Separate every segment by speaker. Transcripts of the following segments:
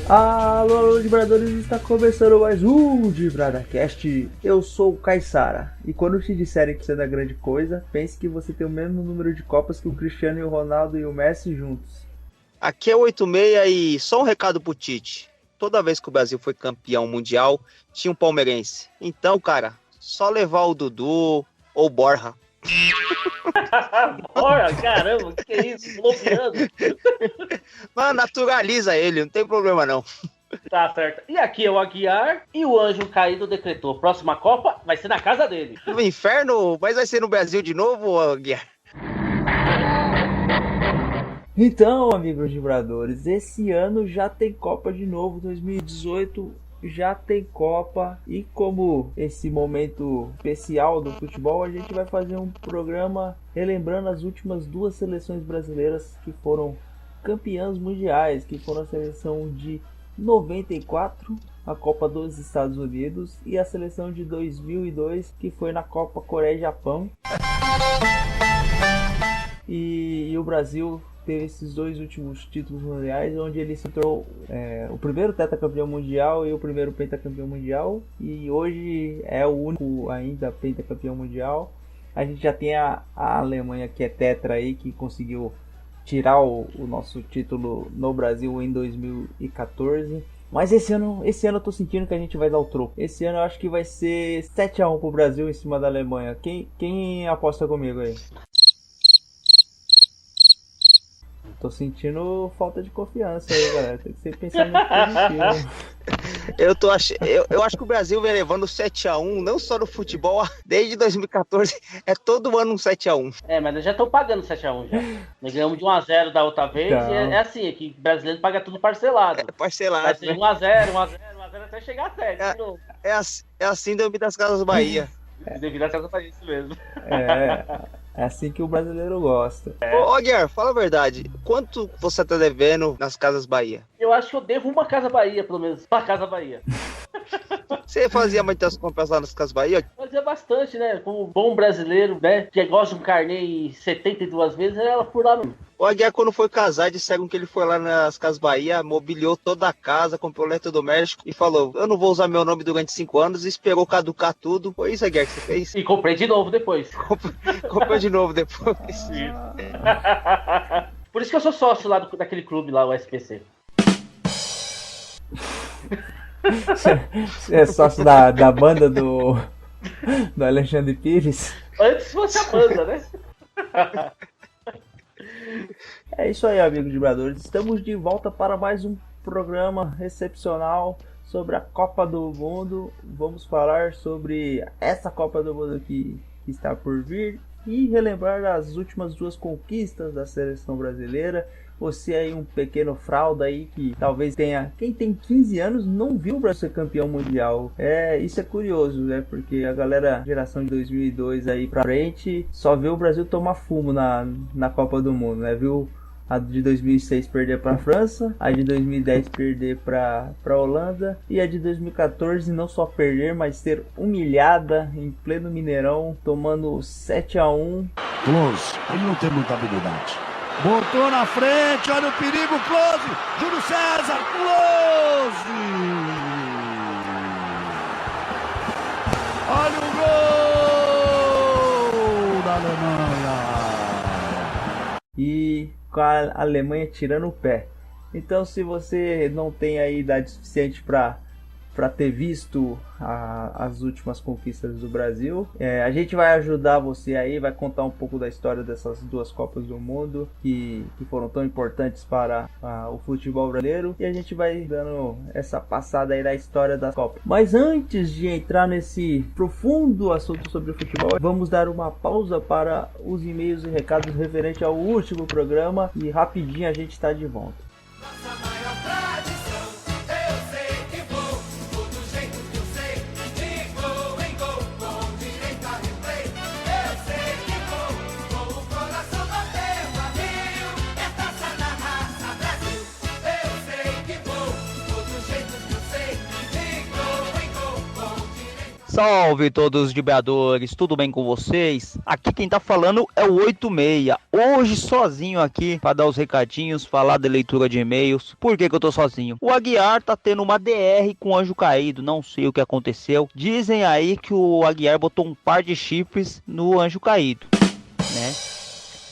Speaker 1: Alô, vibradores, está começando mais um DibradaCast. Eu sou o Caissara, e quando te disserem que você é da grande coisa, pense que você tem o mesmo número de copas que o Cristiano e o Ronaldo e o Messi juntos.
Speaker 2: Aqui é o 86 e só um recado pro Tite. Toda vez que o Brasil foi campeão mundial, tinha um palmeirense. Então, cara, só levar o Dudu ou Borja.
Speaker 3: Borja, caramba, que isso? Bloqueando.
Speaker 2: Mas naturaliza ele, não tem problema não.
Speaker 3: Tá certo. E aqui é o Aguiar e o anjo caído decretou: próxima Copa vai ser na casa dele.
Speaker 2: No inferno, mas vai ser no Brasil de novo, Aguiar?
Speaker 1: Então, amigos vibradores, esse ano já tem Copa de novo, 2018 já tem Copa, e como esse momento especial do futebol, a gente vai fazer um programa relembrando as últimas duas seleções brasileiras que foram campeãs mundiais, que foram a seleção de 94, a Copa dos Estados Unidos, e a seleção de 2002, que foi na Copa Coreia e Japão. E o Brasil teve esses dois últimos títulos mundiais, onde ele se tornou o primeiro tetracampeão mundial e o primeiro pentacampeão mundial, e hoje é o único ainda pentacampeão mundial. A gente já tem a Alemanha, que é tetra aí, que conseguiu tirar o nosso título no Brasil em 2014. Mas esse ano eu tô sentindo que a gente vai dar o troco. Esse ano eu acho que vai ser 7-1 pro Brasil em cima da Alemanha. Quem aposta comigo aí? Tô sentindo falta de confiança aí, galera. Tem que ser pensamento positivo.
Speaker 2: Eu acho que o Brasil vem levando 7-1, não só no futebol, desde 2014, é todo ano um 7-1.
Speaker 3: Mas nós já estamos pagando 7-1 já. Nós ganhamos de 1-0 da outra vez,
Speaker 1: Então.
Speaker 3: e é assim, que o brasileiro paga tudo parcelado.
Speaker 2: É parcelado,
Speaker 3: vai ser 1-0, 1-0 até chegar a 7.
Speaker 2: É a síndrome das Casas Bahia.
Speaker 3: Devido a casa fazer isso mesmo.
Speaker 1: É assim que o brasileiro gosta.
Speaker 2: Ô, Aguiar, fala a verdade. Quanto você tá devendo nas Casas Bahia?
Speaker 3: Eu acho que eu devo uma Casa Bahia, pelo menos. Pra Casa Bahia.
Speaker 2: Você fazia muitas compras lá nas Casas Bahia?
Speaker 3: Fazia bastante, né? Como bom brasileiro, né? Que gosta de um carnê 72 vezes, ela por lá mesmo.
Speaker 2: O Aguiar, quando foi casar, disseram que ele foi lá nas Casas Bahia, mobiliou toda a casa, comprou eletrodoméstico e falou: eu não vou usar meu nome durante 5 anos, e esperou caducar tudo. Foi isso, Aguiar, que você fez?
Speaker 3: E comprei de novo depois.
Speaker 2: Comprou de novo depois.
Speaker 3: Por isso que eu sou sócio lá daquele clube lá, o SPC.
Speaker 1: Você é sócio da banda do Alexandre Pires?
Speaker 3: Antes fosse a banda, né?
Speaker 1: É isso aí, amigos vibradores. Estamos de volta para mais um programa excepcional sobre a Copa do Mundo. Vamos falar sobre essa Copa do Mundo que está por vir e relembrar as últimas duas conquistas da seleção brasileira. Você aí, um pequeno fraude aí que talvez tenha... Quem tem 15 anos não viu o Brasil ser campeão mundial. Isso é curioso, né? Porque a galera, geração de 2002 aí pra frente, só vê o Brasil tomar fumo na Copa do Mundo, né? Viu a de 2006 perder pra França, a de 2010 perder pra Holanda, e a de 2014 não só perder, mas ser humilhada em pleno Mineirão, tomando 7-1.
Speaker 4: Close, ele não tem muita habilidade. Botou na frente, olha o perigo, Close! Júlio César, Close! Olha o gol da Alemanha!
Speaker 1: E com a Alemanha tirando o pé. Então, se você não tem a idade suficiente para ter visto as últimas conquistas do Brasil, a gente vai ajudar você aí, vai contar um pouco da história dessas duas Copas do Mundo que foram tão importantes para o futebol brasileiro, e a gente vai dando essa passada aí da história da Copa. Mas antes de entrar nesse profundo assunto sobre o futebol, vamos dar uma pausa para os e-mails e recados referente ao último programa, e rapidinho a gente está de volta.
Speaker 5: Salve todos os dibeadores, tudo bem com vocês? Aqui quem tá falando é o 86, hoje sozinho aqui para dar os recadinhos, falar de leitura de e-mails. Por que eu tô sozinho? O Aguiar tá tendo uma DR com o Anjo Caído, não sei o que aconteceu. Dizem aí que o Aguiar botou um par de chifres no Anjo Caído, né?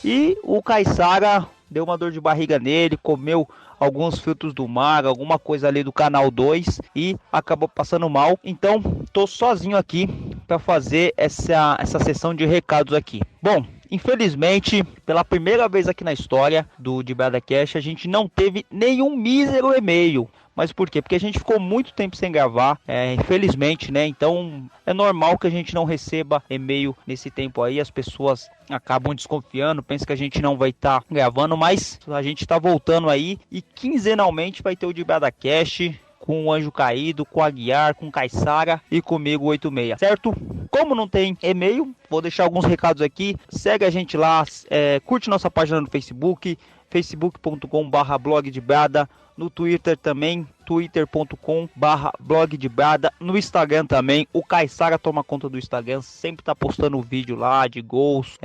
Speaker 5: E o Caissara deu uma dor de barriga nele, comeu alguns frutos do mar, alguma coisa ali do canal 2 e acabou passando mal. Então, tô sozinho aqui para fazer essa sessão de recados aqui. Bom, infelizmente, pela primeira vez aqui na história do Dibeada Cash, a gente não teve nenhum mísero e-mail. Mas por quê? Porque a gente ficou muito tempo sem gravar, infelizmente, né? Então é normal que a gente não receba e-mail nesse tempo aí. As pessoas acabam desconfiando, pensam que a gente não vai estar gravando, mas a gente está voltando aí. E quinzenalmente vai ter o Dibeada Cash com o Anjo Caído, com o Aguiar, com o Caissara e comigo 86, certo? Como não tem e-mail, vou deixar alguns recados aqui. Segue a gente lá, curte nossa página no Facebook, facebook.com/blogdibeada. No Twitter também, twitter.com/blogdibeada. No Instagram também, o Caissara toma conta do Instagram, sempre tá postando vídeo lá de gols,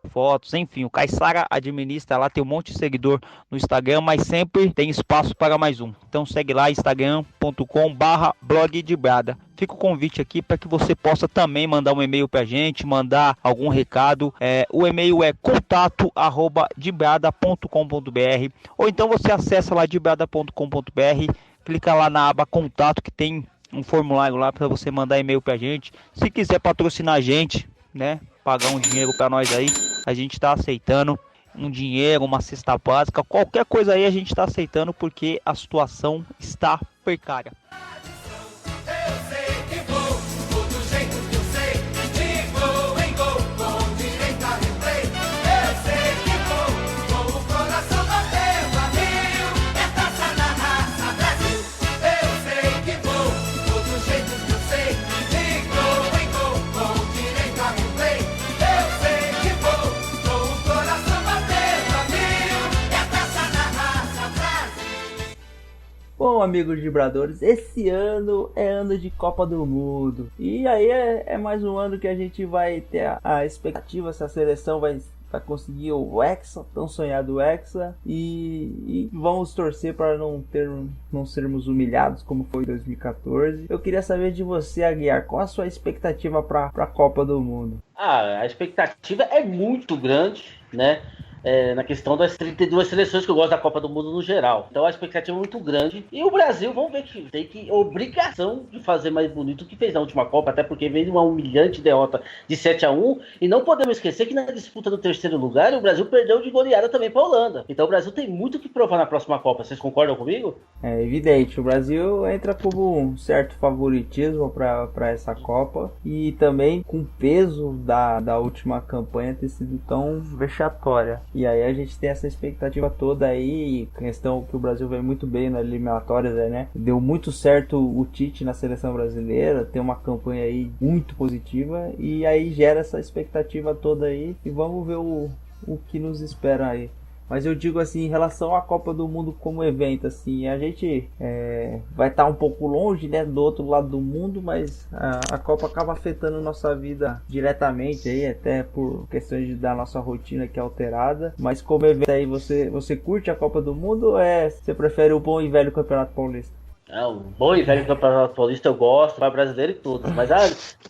Speaker 5: fotos, enfim, o Caissara administra lá, tem um monte de seguidor no Instagram, mas sempre tem espaço para mais um. Então segue lá, instagram.com/blogdibeada. Fica o convite aqui para que você possa também mandar um e-mail pra gente, mandar algum recado. O e-mail é contato@dibeada.com.br, ou então você acessa lá dibeada.com.br, clica lá na aba contato, que tem um formulário lá para você mandar e-mail pra gente. Se quiser patrocinar a gente, né, pagar um dinheiro para nós aí, a gente tá aceitando. Um dinheiro, uma cesta básica, qualquer coisa aí a gente tá aceitando, porque a situação está precária.
Speaker 1: Bom, amigos vibradores, esse ano é ano de Copa do Mundo. E aí é mais um ano que a gente vai ter a expectativa se a seleção vai conseguir o Hexa, tão sonhado Hexa. E vamos torcer para não sermos humilhados como foi em 2014. Eu queria saber de você, Aguiar, qual a sua expectativa para a Copa do Mundo?
Speaker 3: A expectativa é muito grande, né? Na questão das 32 seleções, que eu gosto da Copa do Mundo no geral. Então a expectativa é muito grande. E o Brasil, vamos ver que tem obrigação de fazer mais bonito do que fez na última Copa, até porque veio uma humilhante derrota de 7-1. E não podemos esquecer que na disputa do terceiro lugar, o Brasil perdeu de goleada também para a Holanda. Então o Brasil tem muito que provar na próxima Copa. Vocês concordam comigo?
Speaker 1: É evidente, o Brasil entra como um certo favoritismo para essa Copa. E também com o peso da última campanha ter sido tão vexatória. E aí a gente tem essa expectativa toda aí, questão que o Brasil veio muito bem nas eliminatórias, né? Deu muito certo o Tite na seleção brasileira, tem uma campanha aí muito positiva, e aí gera essa expectativa toda aí, e vamos ver o que nos espera aí. Mas eu digo assim, em relação à Copa do Mundo como evento, assim, a gente vai estar um pouco longe, né, do outro lado do mundo, mas a Copa acaba afetando nossa vida diretamente aí, até por questões da nossa rotina que é alterada. Mas como evento aí, você curte a Copa do Mundo, ou você prefere o bom e velho Campeonato Paulista?
Speaker 3: O bom e velho Campeonato Paulista eu gosto, vai brasileiro e todos. Mas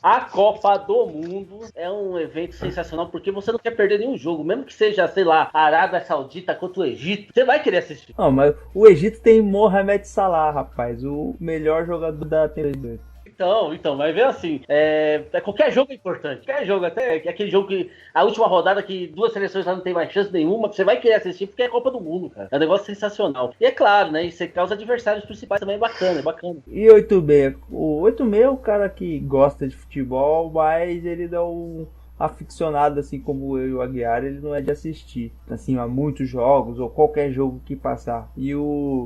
Speaker 3: a Copa do Mundo é um evento sensacional, porque você não quer perder nenhum jogo, mesmo que seja, sei lá, Arábia Saudita contra o Egito, você vai querer assistir.
Speaker 1: Não, mas o Egito tem Mohamed Salah, rapaz, o melhor jogador da temporada.
Speaker 3: Então, mas vê assim, qualquer jogo é importante. Qualquer jogo, até aquele jogo que a última rodada que duas seleções já não tem mais chance nenhuma, você vai querer assistir porque é Copa do Mundo, cara. É um negócio sensacional. E é claro, né? E você causa adversários principais também, é bacana. E
Speaker 1: 86? O 86 é o cara que gosta de futebol, mas ele dá um aficionado, assim como eu e o Aguiar, ele não é de assistir assim a muitos jogos ou qualquer jogo que passar. E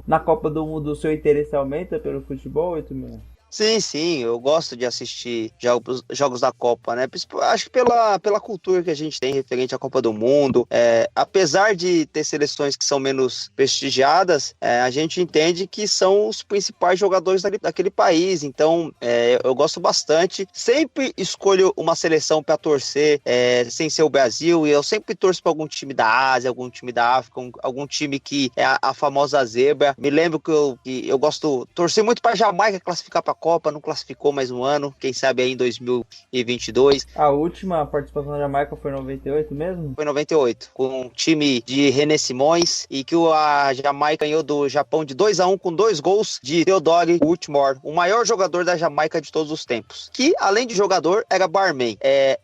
Speaker 1: na Copa do Mundo o seu interesse aumenta pelo futebol, 86?
Speaker 2: Sim, eu gosto de assistir jogos da Copa, né? Acho que pela cultura que a gente tem referente à Copa do Mundo, apesar de ter seleções que são menos prestigiadas, a gente entende que são os principais jogadores daquele país, então eu gosto bastante. Sempre escolho uma seleção para torcer, sem ser o Brasil, e eu sempre torço para algum time da Ásia, algum time da África, algum time que é a famosa zebra. Me lembro que eu gosto, torci muito para Jamaica classificar para Copa, não classificou mais um ano, quem sabe aí em 2022.
Speaker 1: A última participação da Jamaica foi em 98 mesmo?
Speaker 2: Foi em 98, com um time de René Simões, e que a Jamaica ganhou do Japão de 2-1 com 2 gols de Theodore Whitmore, o maior jogador da Jamaica de todos os tempos, que além de jogador era barman.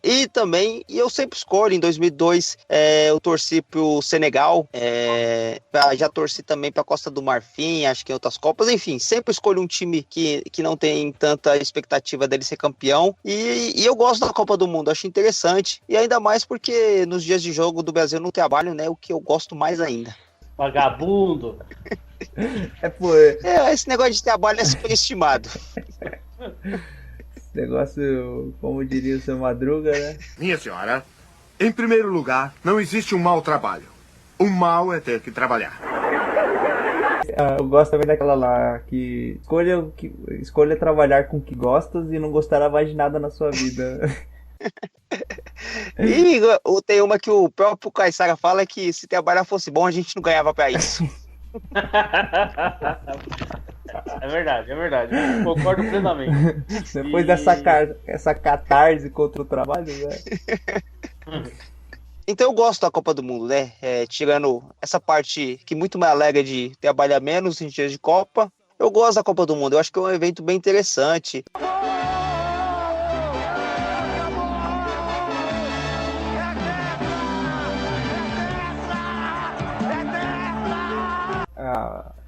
Speaker 2: E eu sempre escolho, em 2002 eu torci pro Senegal, já torci também pra Costa do Marfim, acho que em outras Copas, enfim, sempre escolho um time que não tem tanta expectativa dele ser campeão, e eu gosto da Copa do Mundo, acho interessante, e ainda mais porque nos dias de jogo do Brasil não trabalho, né, o que eu gosto mais ainda.
Speaker 3: Vagabundo!
Speaker 2: Esse negócio de trabalho é superestimado.
Speaker 1: Esse negócio, como diria o seu Madruga, né?
Speaker 6: Minha senhora, em primeiro lugar, não existe um mau trabalho. O mal é ter que trabalhar.
Speaker 1: Eu gosto também daquela lá, que escolha trabalhar com o que gostas e não gostará mais de nada na sua vida.
Speaker 2: E tem uma que o próprio Caissara fala, que se trabalhar fosse bom, a gente não ganhava pra isso.
Speaker 3: É verdade. Concordo plenamente.
Speaker 1: Depois dessa catarse contra o trabalho, né?
Speaker 2: Então eu gosto da Copa do Mundo, né? Tirando essa parte que muito me alegra de trabalhar menos em dias de Copa, eu gosto da Copa do Mundo. Eu acho que é um evento bem interessante.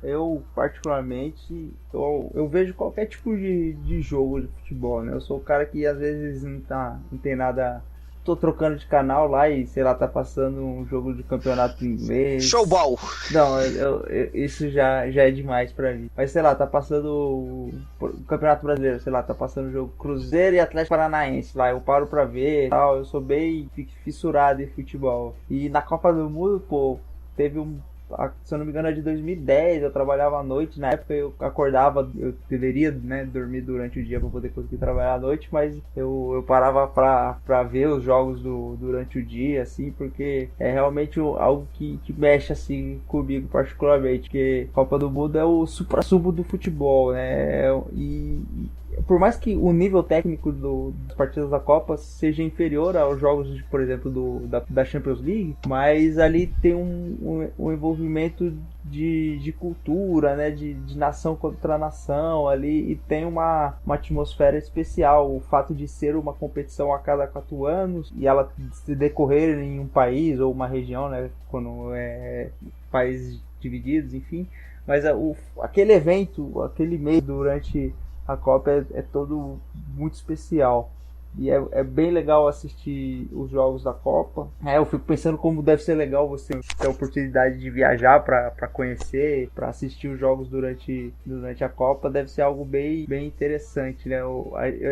Speaker 1: Eu particularmente eu vejo qualquer tipo de jogo de futebol, né? Eu sou o cara que às vezes não tem nada, tô trocando de canal lá e sei lá, tá passando um jogo de campeonato inglês.
Speaker 2: Showball!
Speaker 1: Não, isso já é demais pra mim. Mas sei lá, tá passando o Campeonato Brasileiro, sei lá, tá passando o jogo Cruzeiro e Atlético Paranaense lá, eu paro pra ver e tal, eu sou bem fissurado em futebol. E na Copa do Mundo, pô, teve se eu não me engano é de 2010, eu trabalhava à noite, na época eu acordava, eu deveria, né, dormir durante o dia para poder conseguir trabalhar à noite, mas eu parava pra ver os jogos durante o dia, assim, porque é realmente algo que mexe, assim, comigo particularmente, porque Copa do Mundo é o supra-sumo do futebol, né, e por mais que o nível técnico das partidas da Copa seja inferior aos jogos, por exemplo, da Champions League, mas ali tem um envolvimento de cultura, né, de nação contra nação ali, e tem uma atmosfera especial. O fato de ser uma competição a cada 4 anos e ela se decorrer em um país ou uma região, né, quando é países divididos, enfim, mas aquele evento, aquele mês durante a Copa é todo muito especial. E é bem legal assistir os jogos da Copa. Eu fico pensando como deve ser legal você ter a oportunidade de viajar para conhecer, para assistir os jogos durante a Copa. Deve ser algo bem interessante, né?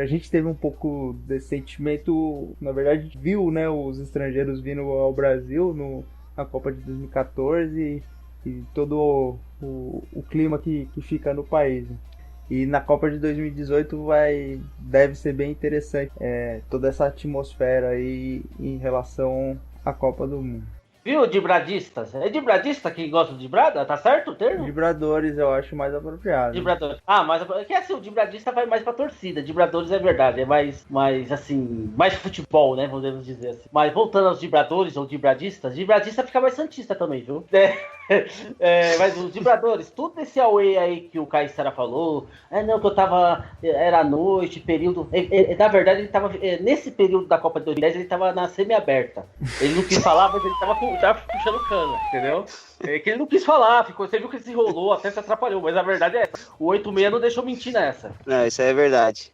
Speaker 1: A gente teve um pouco desse sentimento, na verdade, a gente viu, né, os estrangeiros vindo ao Brasil na Copa de 2014 e todo o clima que fica no país. E na Copa de 2018 deve ser bem interessante toda essa atmosfera aí em relação à Copa do Mundo.
Speaker 3: Viu, dibradistas? É dibradista que gosta de dibrada? Tá certo o termo?
Speaker 1: Dibradores eu acho mais apropriado.
Speaker 3: Dibradores. Mas é que assim, o dibradista vai mais pra torcida. Dibradores é verdade, é mais assim, mais futebol, né? Podemos dizer assim. Mas voltando aos dibradores ou dibradistas, dibradista fica mais santista também, viu? Mas os dibradores, tudo esse away aí que o Caissara falou, não, que eu tava, era noite, período, na verdade ele tava, nesse período da Copa de 2010 ele tava na semi-aberta, ele não quis falar, mas ele tava puxando cana, entendeu? É que ele não quis falar, você viu que ele se enrolou, até se atrapalhou, mas a verdade é essa, o 86 não deixou mentir nessa.
Speaker 2: Isso aí é verdade.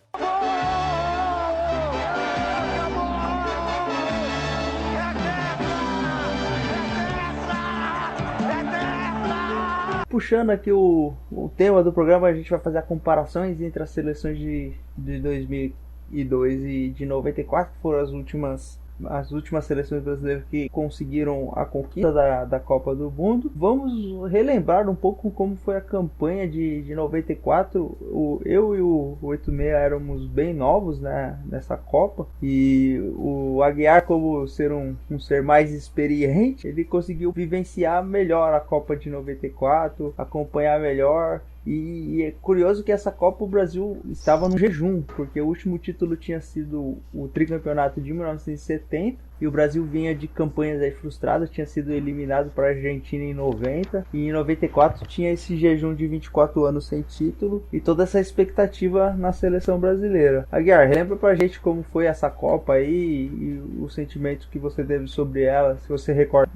Speaker 1: puxando aqui o tema do programa, a gente vai fazer comparações entre as seleções de 2002 e de 94, que foram as últimas seleções brasileiras que conseguiram a conquista da Copa do Mundo. Vamos relembrar um pouco como foi a campanha de 94. Eu e o 86 éramos bem novos, né, nessa Copa, e o Aguiar, como ser um ser mais experiente, ele conseguiu vivenciar melhor a Copa de 94, acompanhar melhor. E é curioso que essa Copa o Brasil estava no jejum, porque o último título tinha sido o tricampeonato de 1970 e o Brasil vinha de campanhas aí frustradas, tinha sido eliminado para a Argentina em 90 e em 94 tinha esse jejum de 24 anos sem título e toda essa expectativa na seleção brasileira. Aguiar, relembra pra gente como foi essa Copa aí e o sentimento que você teve sobre ela, se você recorda.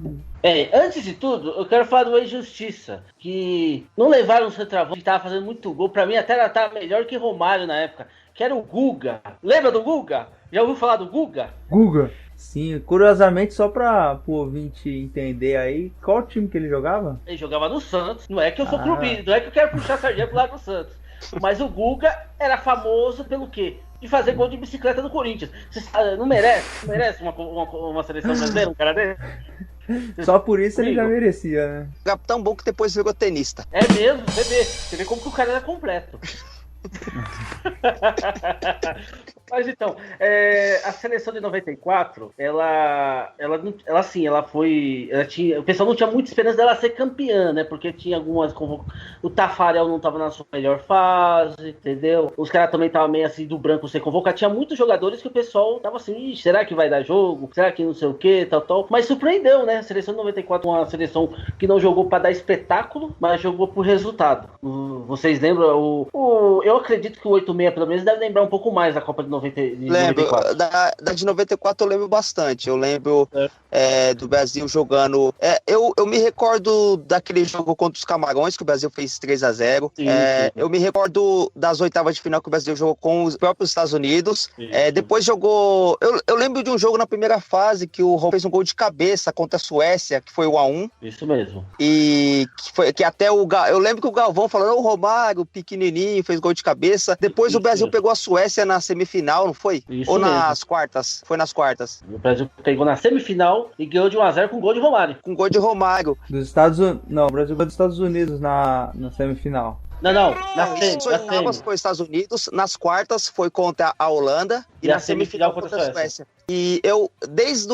Speaker 3: Antes de tudo, eu quero falar do Injustiça, que não levaram o centroavante, que estava fazendo muito gol. Pra mim até ela estava melhor que Romário na época, que era o Guga. Lembra do Guga? Já ouviu falar do Guga?
Speaker 1: Guga. Sim, curiosamente, só para o ouvinte entender aí, qual time que ele jogava?
Speaker 3: Ele jogava no Santos. Não é que eu sou clubista, não é que eu quero puxar a sardinha pro lado do Santos. Mas o Guga era famoso pelo quê? De fazer gol de bicicleta no Corinthians. Você não merece uma seleção brasileira, um cara dele?
Speaker 1: Só por isso ele já merecia, né?
Speaker 2: Capitão bom que depois virou tenista.
Speaker 3: É mesmo, você vê como que o cara era completo. Mas então, a seleção de 94, o pessoal não tinha muita esperança dela ser campeã, né? Porque tinha algumas o Tafarel não estava na sua melhor fase, entendeu? Os caras também estavam meio assim do branco sem convocar. Tinha muitos jogadores que o pessoal tava assim, será que vai dar jogo? Será que não sei o que, tal. Mas surpreendeu, né? A seleção de 94 uma seleção que não jogou para dar espetáculo, mas jogou por resultado. Vocês lembram? Eu acredito que o 86 pelo menos deve lembrar um pouco mais da Copa de 94.
Speaker 2: Lembro, da de 94 eu lembro bastante. Eu lembro do Brasil jogando. Eu me recordo daquele jogo contra os Camarões, que o Brasil fez 3-0. Sim. Eu me recordo das oitavas de final que o Brasil jogou com os próprios Estados Unidos. Depois jogou. Eu lembro de um jogo na primeira fase que o Ron fez um gol de cabeça contra a Suécia, que foi o 1-1.
Speaker 3: Isso mesmo.
Speaker 2: E que até eu lembro que o Galvão falou: o Romário, pequenininho, fez gol de cabeça. Depois o Brasil pegou a Suécia na semifinal, não foi?
Speaker 3: Isso
Speaker 2: ou
Speaker 3: mesmo.
Speaker 2: Nas quartas? Foi nas quartas.
Speaker 3: O Brasil pegou na semifinal e ganhou de 1-0 com gol de Romário.
Speaker 2: Com gol de Romário.
Speaker 1: Não, o Brasil ganhou dos Estados Unidos na semifinal.
Speaker 3: Não, na semi.
Speaker 2: Foi Estados Unidos, nas quartas foi contra a Holanda e na semifinal contra a Suécia. E eu, desde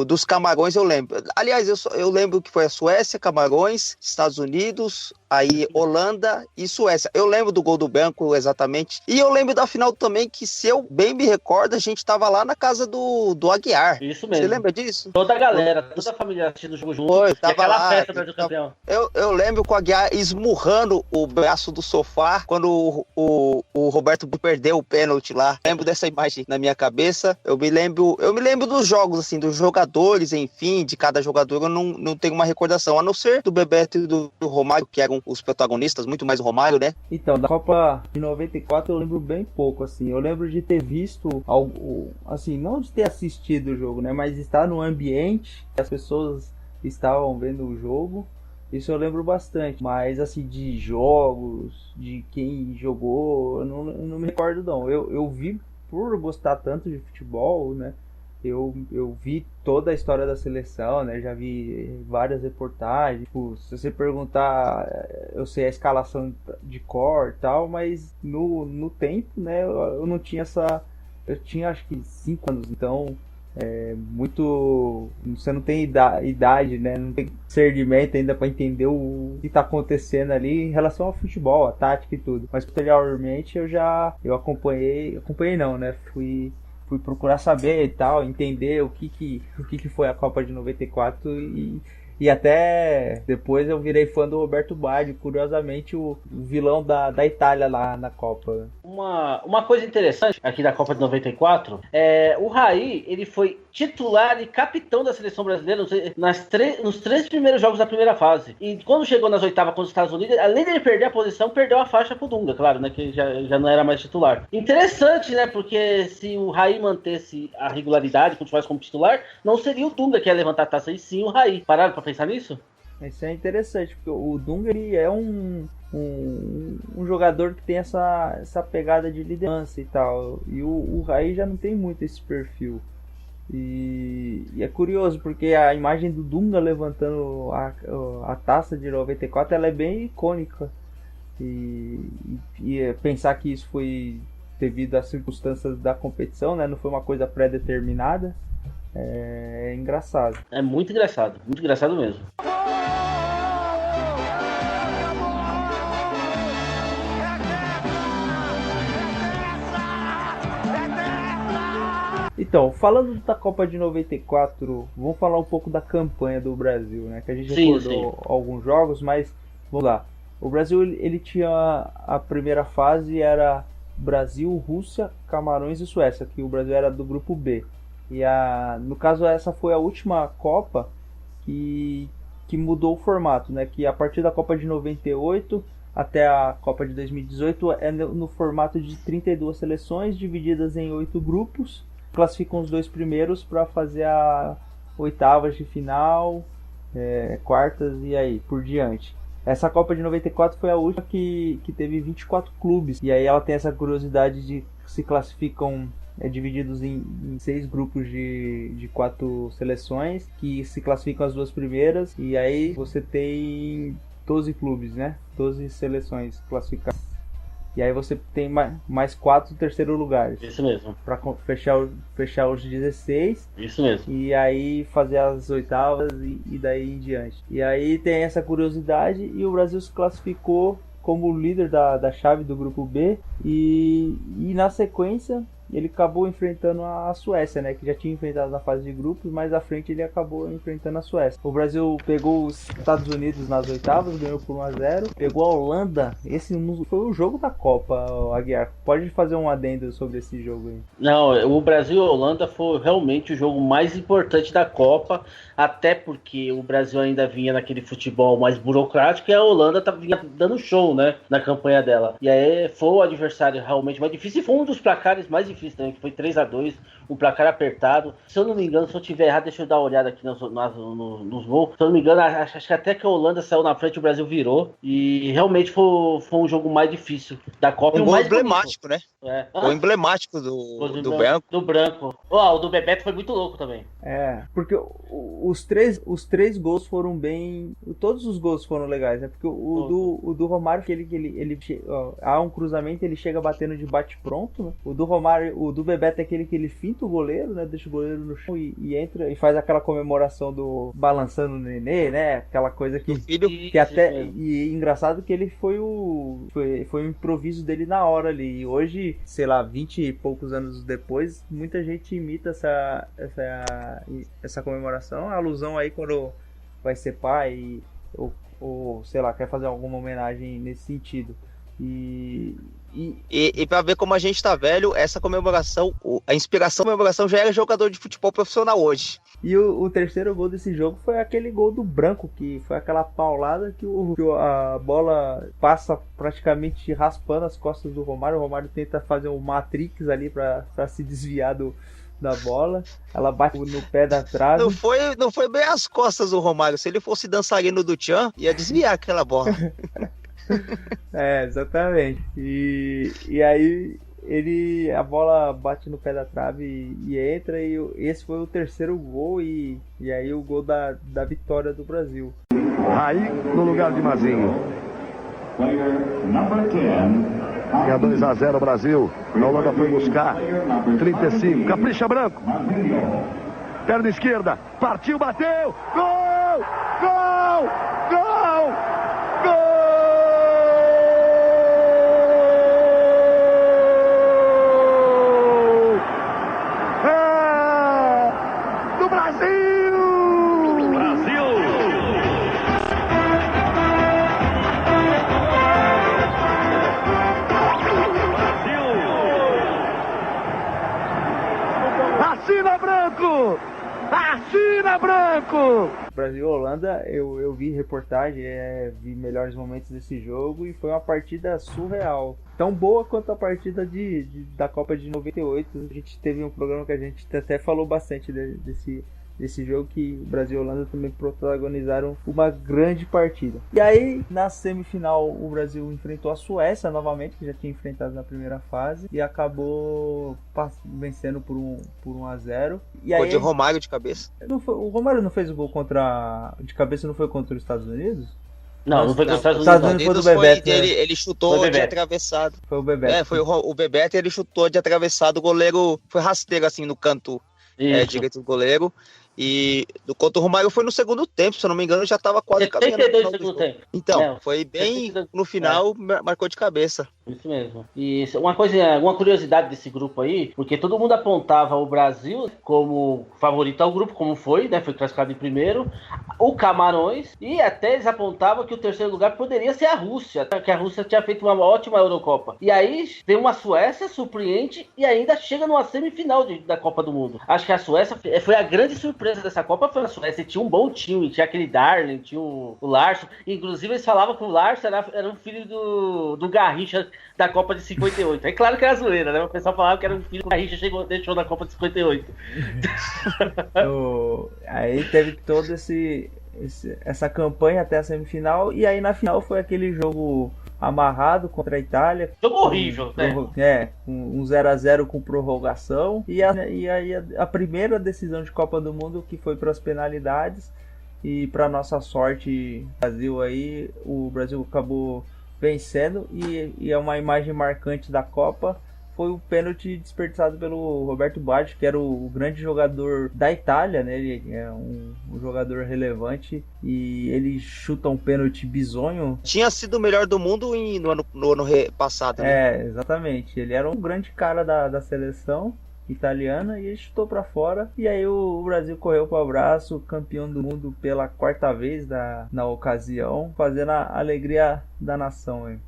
Speaker 2: dos Camarões, eu lembro. Aliás, eu lembro que foi a Suécia, Camarões, Estados Unidos, aí Holanda e Suécia. Eu lembro do gol do Branco, exatamente. E eu lembro da final também, que se eu bem me recordo, a gente tava lá na casa do Aguiar.
Speaker 3: Isso mesmo.
Speaker 2: Você lembra disso?
Speaker 3: Toda a galera, toda a família assistindo o jogo junto.
Speaker 2: Foi, tava
Speaker 3: aquela
Speaker 2: lá,
Speaker 3: festa do campeão.
Speaker 2: Eu lembro com o Aguiar esmurrando o braço do sofá quando o Roberto perdeu o pênalti lá. Lembro dessa imagem na minha cabeça. Eu me lembro dos jogos, assim, dos jogadores, enfim, de cada jogador. Eu não tenho uma recordação, a não ser do Bebeto e do Romário, que eram os protagonistas, muito mais o Romário, né?
Speaker 1: Então, da Copa de 94 eu lembro bem pouco, assim. Eu lembro de ter visto algo, assim, não de ter assistido o jogo, né? Mas estar no ambiente, as pessoas estavam vendo o jogo. Isso eu lembro bastante, mas assim, de jogos, de quem jogou, eu não me recordo não. Eu vi, por gostar tanto de futebol, né, eu vi toda a história da seleção, né, já vi várias reportagens, tipo, se você perguntar, eu sei a escalação de cor e tal, mas no tempo, né, eu não tinha eu tinha acho que 5 anos, então... você não tem idade, né? Não tem discernimento ainda para entender o que tá acontecendo ali em relação ao futebol, a tática e tudo. Mas posteriormente eu acompanhei não, né? Fui procurar saber e tal, entender o que foi a Copa de 94 e até depois eu virei fã do Roberto Baggio, curiosamente o vilão da Itália lá na Copa.
Speaker 3: Uma coisa interessante aqui da Copa de 94 o Raí, ele foi titular e capitão da seleção brasileira nos 3 primeiros jogos da primeira fase. E quando chegou nas oitavas contra os Estados Unidos, além de ele perder a posição, perdeu a faixa pro Dunga, claro, né? Que já não era mais titular. Interessante, né? Porque se o Raí mantesse a regularidade, continuasse como titular, não seria o Dunga que ia levantar a taça, e sim o Raí. Pararam pra pensar nisso?
Speaker 1: Isso é interessante, porque o Dunga ele é um jogador que tem essa pegada de liderança e tal. E o Raí já não tem muito esse perfil. E é curioso, porque a imagem do Dunga levantando a taça de 94 ela é bem icônica. E pensar que isso foi devido às circunstâncias da competição, né? Não foi uma coisa pré-determinada. É engraçado.
Speaker 3: É muito engraçado mesmo.
Speaker 1: Então, falando da Copa de 94, vamos falar um pouco da campanha do Brasil, né? Que a gente recordou alguns jogos, mas vamos lá. O Brasil ele tinha a primeira fase, era Brasil, Rússia, Camarões e Suécia, que o Brasil era do grupo B. E no caso essa foi a última Copa que mudou o formato, né? Que a partir da Copa de 98 até a Copa de 2018 é no formato de 32 seleções divididas em 8 grupos. Classificam os 2 primeiros para fazer a oitavas de final, quartas e aí por diante. Essa Copa de 94 foi a última que teve 24 clubes. E aí ela tem essa curiosidade de que se classificam divididos em 6 grupos de 4 seleções, que se classificam as 2 primeiras. E aí você tem 12 clubes, né? 12 seleções classificadas. E aí você tem mais 4 terceiro lugares.
Speaker 3: Isso mesmo.
Speaker 1: Para fechar os 16.
Speaker 3: Isso mesmo.
Speaker 1: E aí fazer as oitavas e daí em diante. E aí tem essa curiosidade e o Brasil se classificou como líder da chave do grupo B. E na sequência ele acabou enfrentando a Suécia, né? Que já tinha enfrentado na fase de grupos, mas à frente ele acabou enfrentando a Suécia. O Brasil pegou os Estados Unidos nas oitavas, ganhou por 1-0. Pegou a Holanda. Esse foi o jogo da Copa, Aguiar. Pode fazer um adendo sobre esse jogo aí.
Speaker 3: Não, o Brasil e a Holanda foi realmente o jogo mais importante da Copa, até porque o Brasil ainda vinha naquele futebol mais burocrático e a Holanda vinha dando show, né? Na campanha dela. E aí foi o adversário realmente mais difícil e foi um dos placares mais difíceis também, que foi 3-2, um placar apertado. Se eu não me engano, se eu tiver errado, deixa eu dar uma olhada aqui nos gols. Se eu não me engano, acho que até que a Holanda saiu na frente, o Brasil virou. E realmente foi um jogo mais difícil da Copa.
Speaker 2: Um gol emblemático,
Speaker 3: bonito,
Speaker 2: né? O emblemático do branco.
Speaker 3: Do branco. O do Bebeto foi muito louco também.
Speaker 1: Porque os três gols foram bem... Todos os gols foram legais, né? Porque o do Romário, que ele há um cruzamento, ele chega batendo de bate-pronto, né? O do Romário, o do Bebeto é aquele que ele finta o goleiro, né? Deixa o goleiro no chão e entra e faz aquela comemoração do balançando o nenê, né? Aquela coisa que até... E engraçado que ele foi o improviso dele na hora ali. E hoje, sei lá, 20 e poucos anos depois, muita gente imita essa comemoração. A alusão aí quando vai ser pai ou sei lá, quer fazer alguma homenagem nesse sentido. E
Speaker 2: pra ver como a gente tá velho, essa comemoração, a inspiração da comemoração já era jogador de futebol profissional hoje.
Speaker 1: E o terceiro gol desse jogo foi aquele gol do Branco, que foi aquela paulada que a bola passa praticamente raspando as costas do Romário. O Romário tenta fazer um Matrix ali pra se desviar da bola, ela bate no pé da trave.
Speaker 2: Não foi bem as costas do Romário. Se ele fosse dançarino do Tchan, ia desviar aquela bola.
Speaker 1: Exatamente. E aí a bola bate no pé da trave e entra, e esse foi o terceiro gol e aí o gol da vitória do Brasil.
Speaker 4: Aí no lugar de Mazinho. Tinha 2-0 Brasil. A Holanda foi buscar 35. Capricha Branco. Perna esquerda. Partiu, bateu. Gol! Gol! Gol! Gol! Do Brasil! Brasil! Assina Branco! Assina Branco!
Speaker 1: Brasil e Holanda, eu vi reportagem, vi melhores momentos desse jogo e foi uma partida surreal. Tão boa quanto a partida da Copa de 98. A gente teve um programa que a gente até falou bastante desse jogo, que o Brasil e a Holanda também protagonizaram uma grande partida. E aí, na semifinal, o Brasil enfrentou a Suécia novamente, que já tinha enfrentado na primeira fase, e acabou vencendo por 1-0. E aí,
Speaker 2: de Romário de cabeça.
Speaker 1: o Romário não fez o gol de cabeça, não foi contra os Estados Unidos?
Speaker 3: Não foi contra os Estados
Speaker 1: Estados
Speaker 3: Unidos.
Speaker 1: Unidos foi do Bebeto.
Speaker 2: Ele chutou de atravessado.
Speaker 1: Foi o Bebeto.
Speaker 2: Foi o Bebeto, ele chutou de atravessado, o goleiro foi rasteiro assim no canto direito do goleiro. E do contra o Romário foi no segundo tempo, se eu não me engano, já estava quase
Speaker 3: 72 no segundo tempo.
Speaker 2: Então, foi bem no final, marcou de cabeça.
Speaker 3: Isso mesmo. E uma curiosidade desse grupo aí, porque todo mundo apontava o Brasil como favorito ao grupo, como foi, né? Foi classificado em primeiro, o Camarões, e até eles apontavam que o terceiro lugar poderia ser a Rússia, que a Rússia tinha feito uma ótima Eurocopa. E aí tem uma Suécia surpreende e ainda chega numa semifinal da Copa do Mundo. Acho que a Suécia foi a grande surpresa dessa Copa, foi a Suécia. Tinha um bom time, tinha aquele Darling, tinha o Larsson. Inclusive eles falavam que o Larsson era um filho do Garrincha da Copa de 58. É claro que era zoeira, né? O pessoal falava que era um filho que o Garrincha deixou na Copa de 58.
Speaker 1: Aí teve toda essa campanha até a semifinal, e aí na final foi aquele jogo amarrado contra a Itália.
Speaker 3: Jogo horrível, né?
Speaker 1: Um 0-0 com prorrogação. E aí a primeira decisão de Copa do Mundo, que foi para as penalidades. E para nossa sorte, o Brasil acabou vencendo. E é uma imagem marcante da Copa. Foi o pênalti desperdiçado pelo Roberto Baggio, que era o grande jogador da Itália, né? Ele é um jogador relevante e ele chuta um pênalti bizonho.
Speaker 2: Tinha sido o melhor do mundo no ano passado, né?
Speaker 1: Exatamente. Ele era um grande cara da seleção italiana e ele chutou para fora. E aí o Brasil correu para o abraço, campeão do mundo pela 4ª vez na ocasião, fazendo a alegria da nação, hein?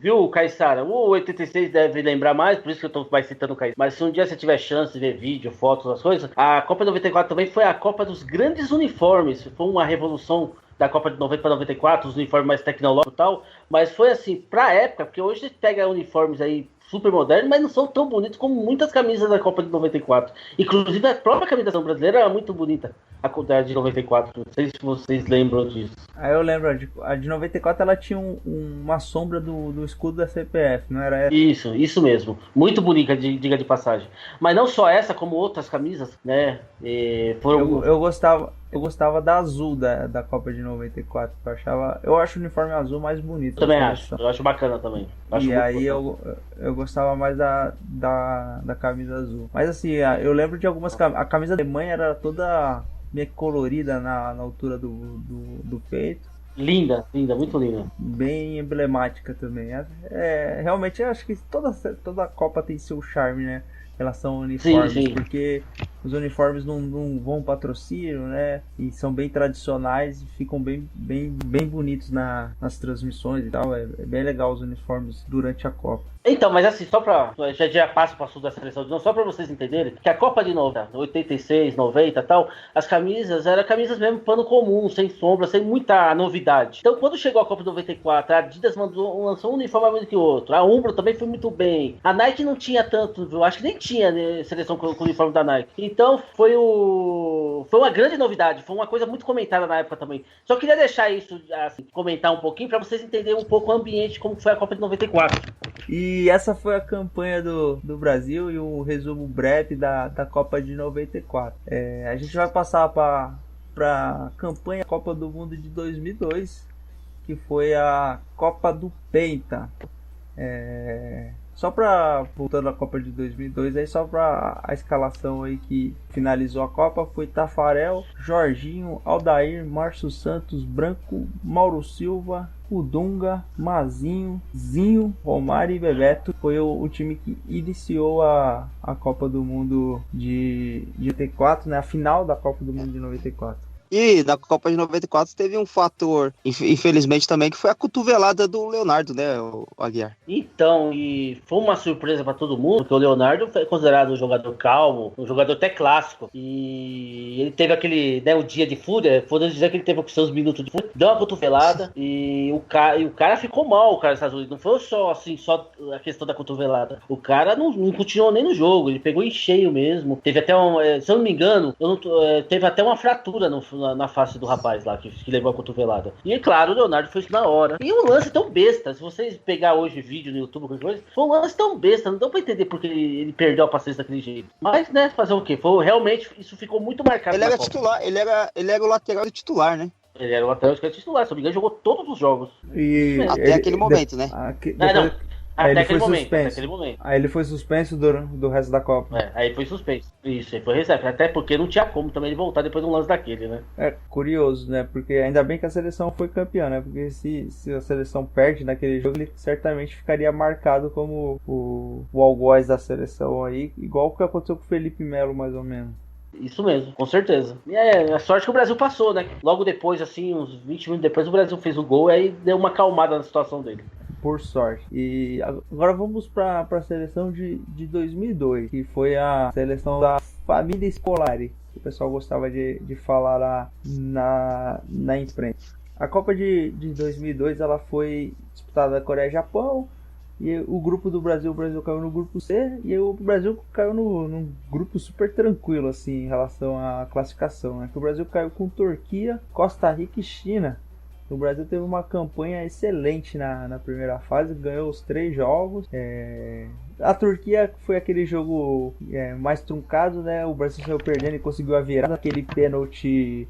Speaker 3: Viu, Caissara? O 86 deve lembrar mais, por isso que eu tô mais citando o Caissara. Mas se um dia você tiver chance de ver vídeo, fotos, as coisas, a Copa de 94 também foi a Copa dos grandes uniformes. Foi uma revolução da Copa de 90 para 94, os uniformes mais tecnológicos e tal. Mas foi assim, pra época, porque hoje você pega uniformes aí super modernos, mas não são tão bonitos como muitas camisas da Copa de 94. Inclusive a própria camisa brasileira era muito bonita, a de 94. Não sei se vocês lembram disso.
Speaker 1: Eu lembro, a de 94 ela tinha uma sombra do escudo da CPF, não era essa?
Speaker 3: Isso mesmo. Muito bonita, diga de passagem. Mas não só essa, como outras camisas, né?
Speaker 1: Eu gostava da azul da Copa de 94. Eu acho o uniforme azul mais bonito.
Speaker 3: Também acho. Eu acho bacana também.
Speaker 1: E aí eu gostava mais da camisa azul. Mas assim, eu lembro de algumas a camisa da Alemanha era toda meio colorida na altura do peito.
Speaker 3: Linda, muito linda.
Speaker 1: Bem emblemática também. Realmente eu acho que toda Copa tem seu charme, né? Em relação ao uniformes,
Speaker 3: sim.
Speaker 1: Porque os uniformes não vão patrocínio, né? E são bem tradicionais e ficam bem bonitos nas transmissões e tal. É bem legal os uniformes durante a Copa.
Speaker 3: Então, mas assim, já passo para o assunto da seleção de novo, só para vocês entenderem que a Copa de 86, 90 e tal, as camisas eram camisas mesmo pano comum, sem sombra, sem muita novidade. Então, quando chegou a Copa de 94, a Adidas lançou um uniforme mais do que o outro. A Umbro também foi muito bem. A Nike não tinha tanto, eu acho que nem tinha, né, seleção com o uniforme da Nike. Então, foi uma grande novidade, foi uma coisa muito comentada na época também. Só queria deixar isso, assim, comentar um pouquinho para vocês entenderem um pouco o ambiente, como foi a Copa de 94.
Speaker 1: E essa foi a campanha do Brasil e um resumo breve da Copa de 94. A gente vai passar para a campanha Copa do Mundo de 2002, que foi a Copa do Penta. Só para voltando à Copa de 2002, aí só para a escalação aí que finalizou a Copa foi Tafarel, Jorginho, Aldair, Márcio Santos, Branco, Mauro Silva, o Dunga, Mazinho, Zinho, Romário e Bebeto. Foi o time que iniciou a Copa do Mundo de 94, né? A final da Copa do Mundo de 94.
Speaker 2: E na Copa de 94 teve um fator, infelizmente também, que foi a cotovelada do Leonardo, né, o Aguiar?
Speaker 3: Então, e foi uma surpresa para todo mundo, porque o Leonardo foi considerado um jogador calmo, um jogador até clássico. E ele teve aquele, né, o dia de fúria, podemos dizer que ele teve os seus minutos de fúria, deu uma cotovelada e o cara ficou mal, o cara dos Estados Unidos. Não foi só a questão da cotovelada. O cara não continuou nem no jogo, ele pegou em cheio mesmo. Teve até se eu não me engano, teve até uma fratura na face do rapaz lá, que levou a cotovelada. E é claro, o Leonardo foi isso na hora. E um lance tão besta, se vocês pegar hoje vídeo no YouTube, qualquer coisa, foi um lance tão besta, não deu pra entender porque ele perdeu a paciência daquele jeito. Mas, né, fazer o quê? Realmente, isso ficou muito marcado.
Speaker 2: Ele era titular, ele era o lateral titular, né?
Speaker 3: Ele era o lateral titular, se não me engano, jogou todos os jogos.
Speaker 2: Até aquele momento, né?
Speaker 3: Até aquele momento.
Speaker 1: Aí ele foi suspenso do resto da Copa.
Speaker 3: Aí foi suspenso. Isso, aí foi reserva. Até porque não tinha como também ele voltar depois de um lance daquele, né?
Speaker 1: É curioso, né? Porque ainda bem que a seleção foi campeã, né? Porque se a seleção perde naquele jogo, ele certamente ficaria marcado como o algoz da seleção aí, igual o que aconteceu com o Felipe Melo, mais ou menos.
Speaker 3: Isso mesmo, com certeza. E a sorte que o Brasil passou, né? Logo depois, assim, uns 20 minutos depois, o Brasil fez o gol e aí deu uma acalmada na situação dele.
Speaker 1: Por sorte. E agora vamos para a seleção de 2002, que foi a seleção da família Scolari, que o pessoal gostava de falar lá na imprensa. A Copa de 2002 ela foi disputada na Coreia e Japão. E o grupo do Brasil, o Brasil caiu no grupo C, e o Brasil caiu num grupo super tranquilo, assim, em relação à classificação, né? Que o Brasil caiu com Turquia, Costa Rica e China. O Brasil teve uma campanha excelente na primeira fase, ganhou os 3 jogos. A Turquia foi aquele jogo mais truncado, né? O Brasil saiu perdendo e conseguiu a virada, aquele pênalti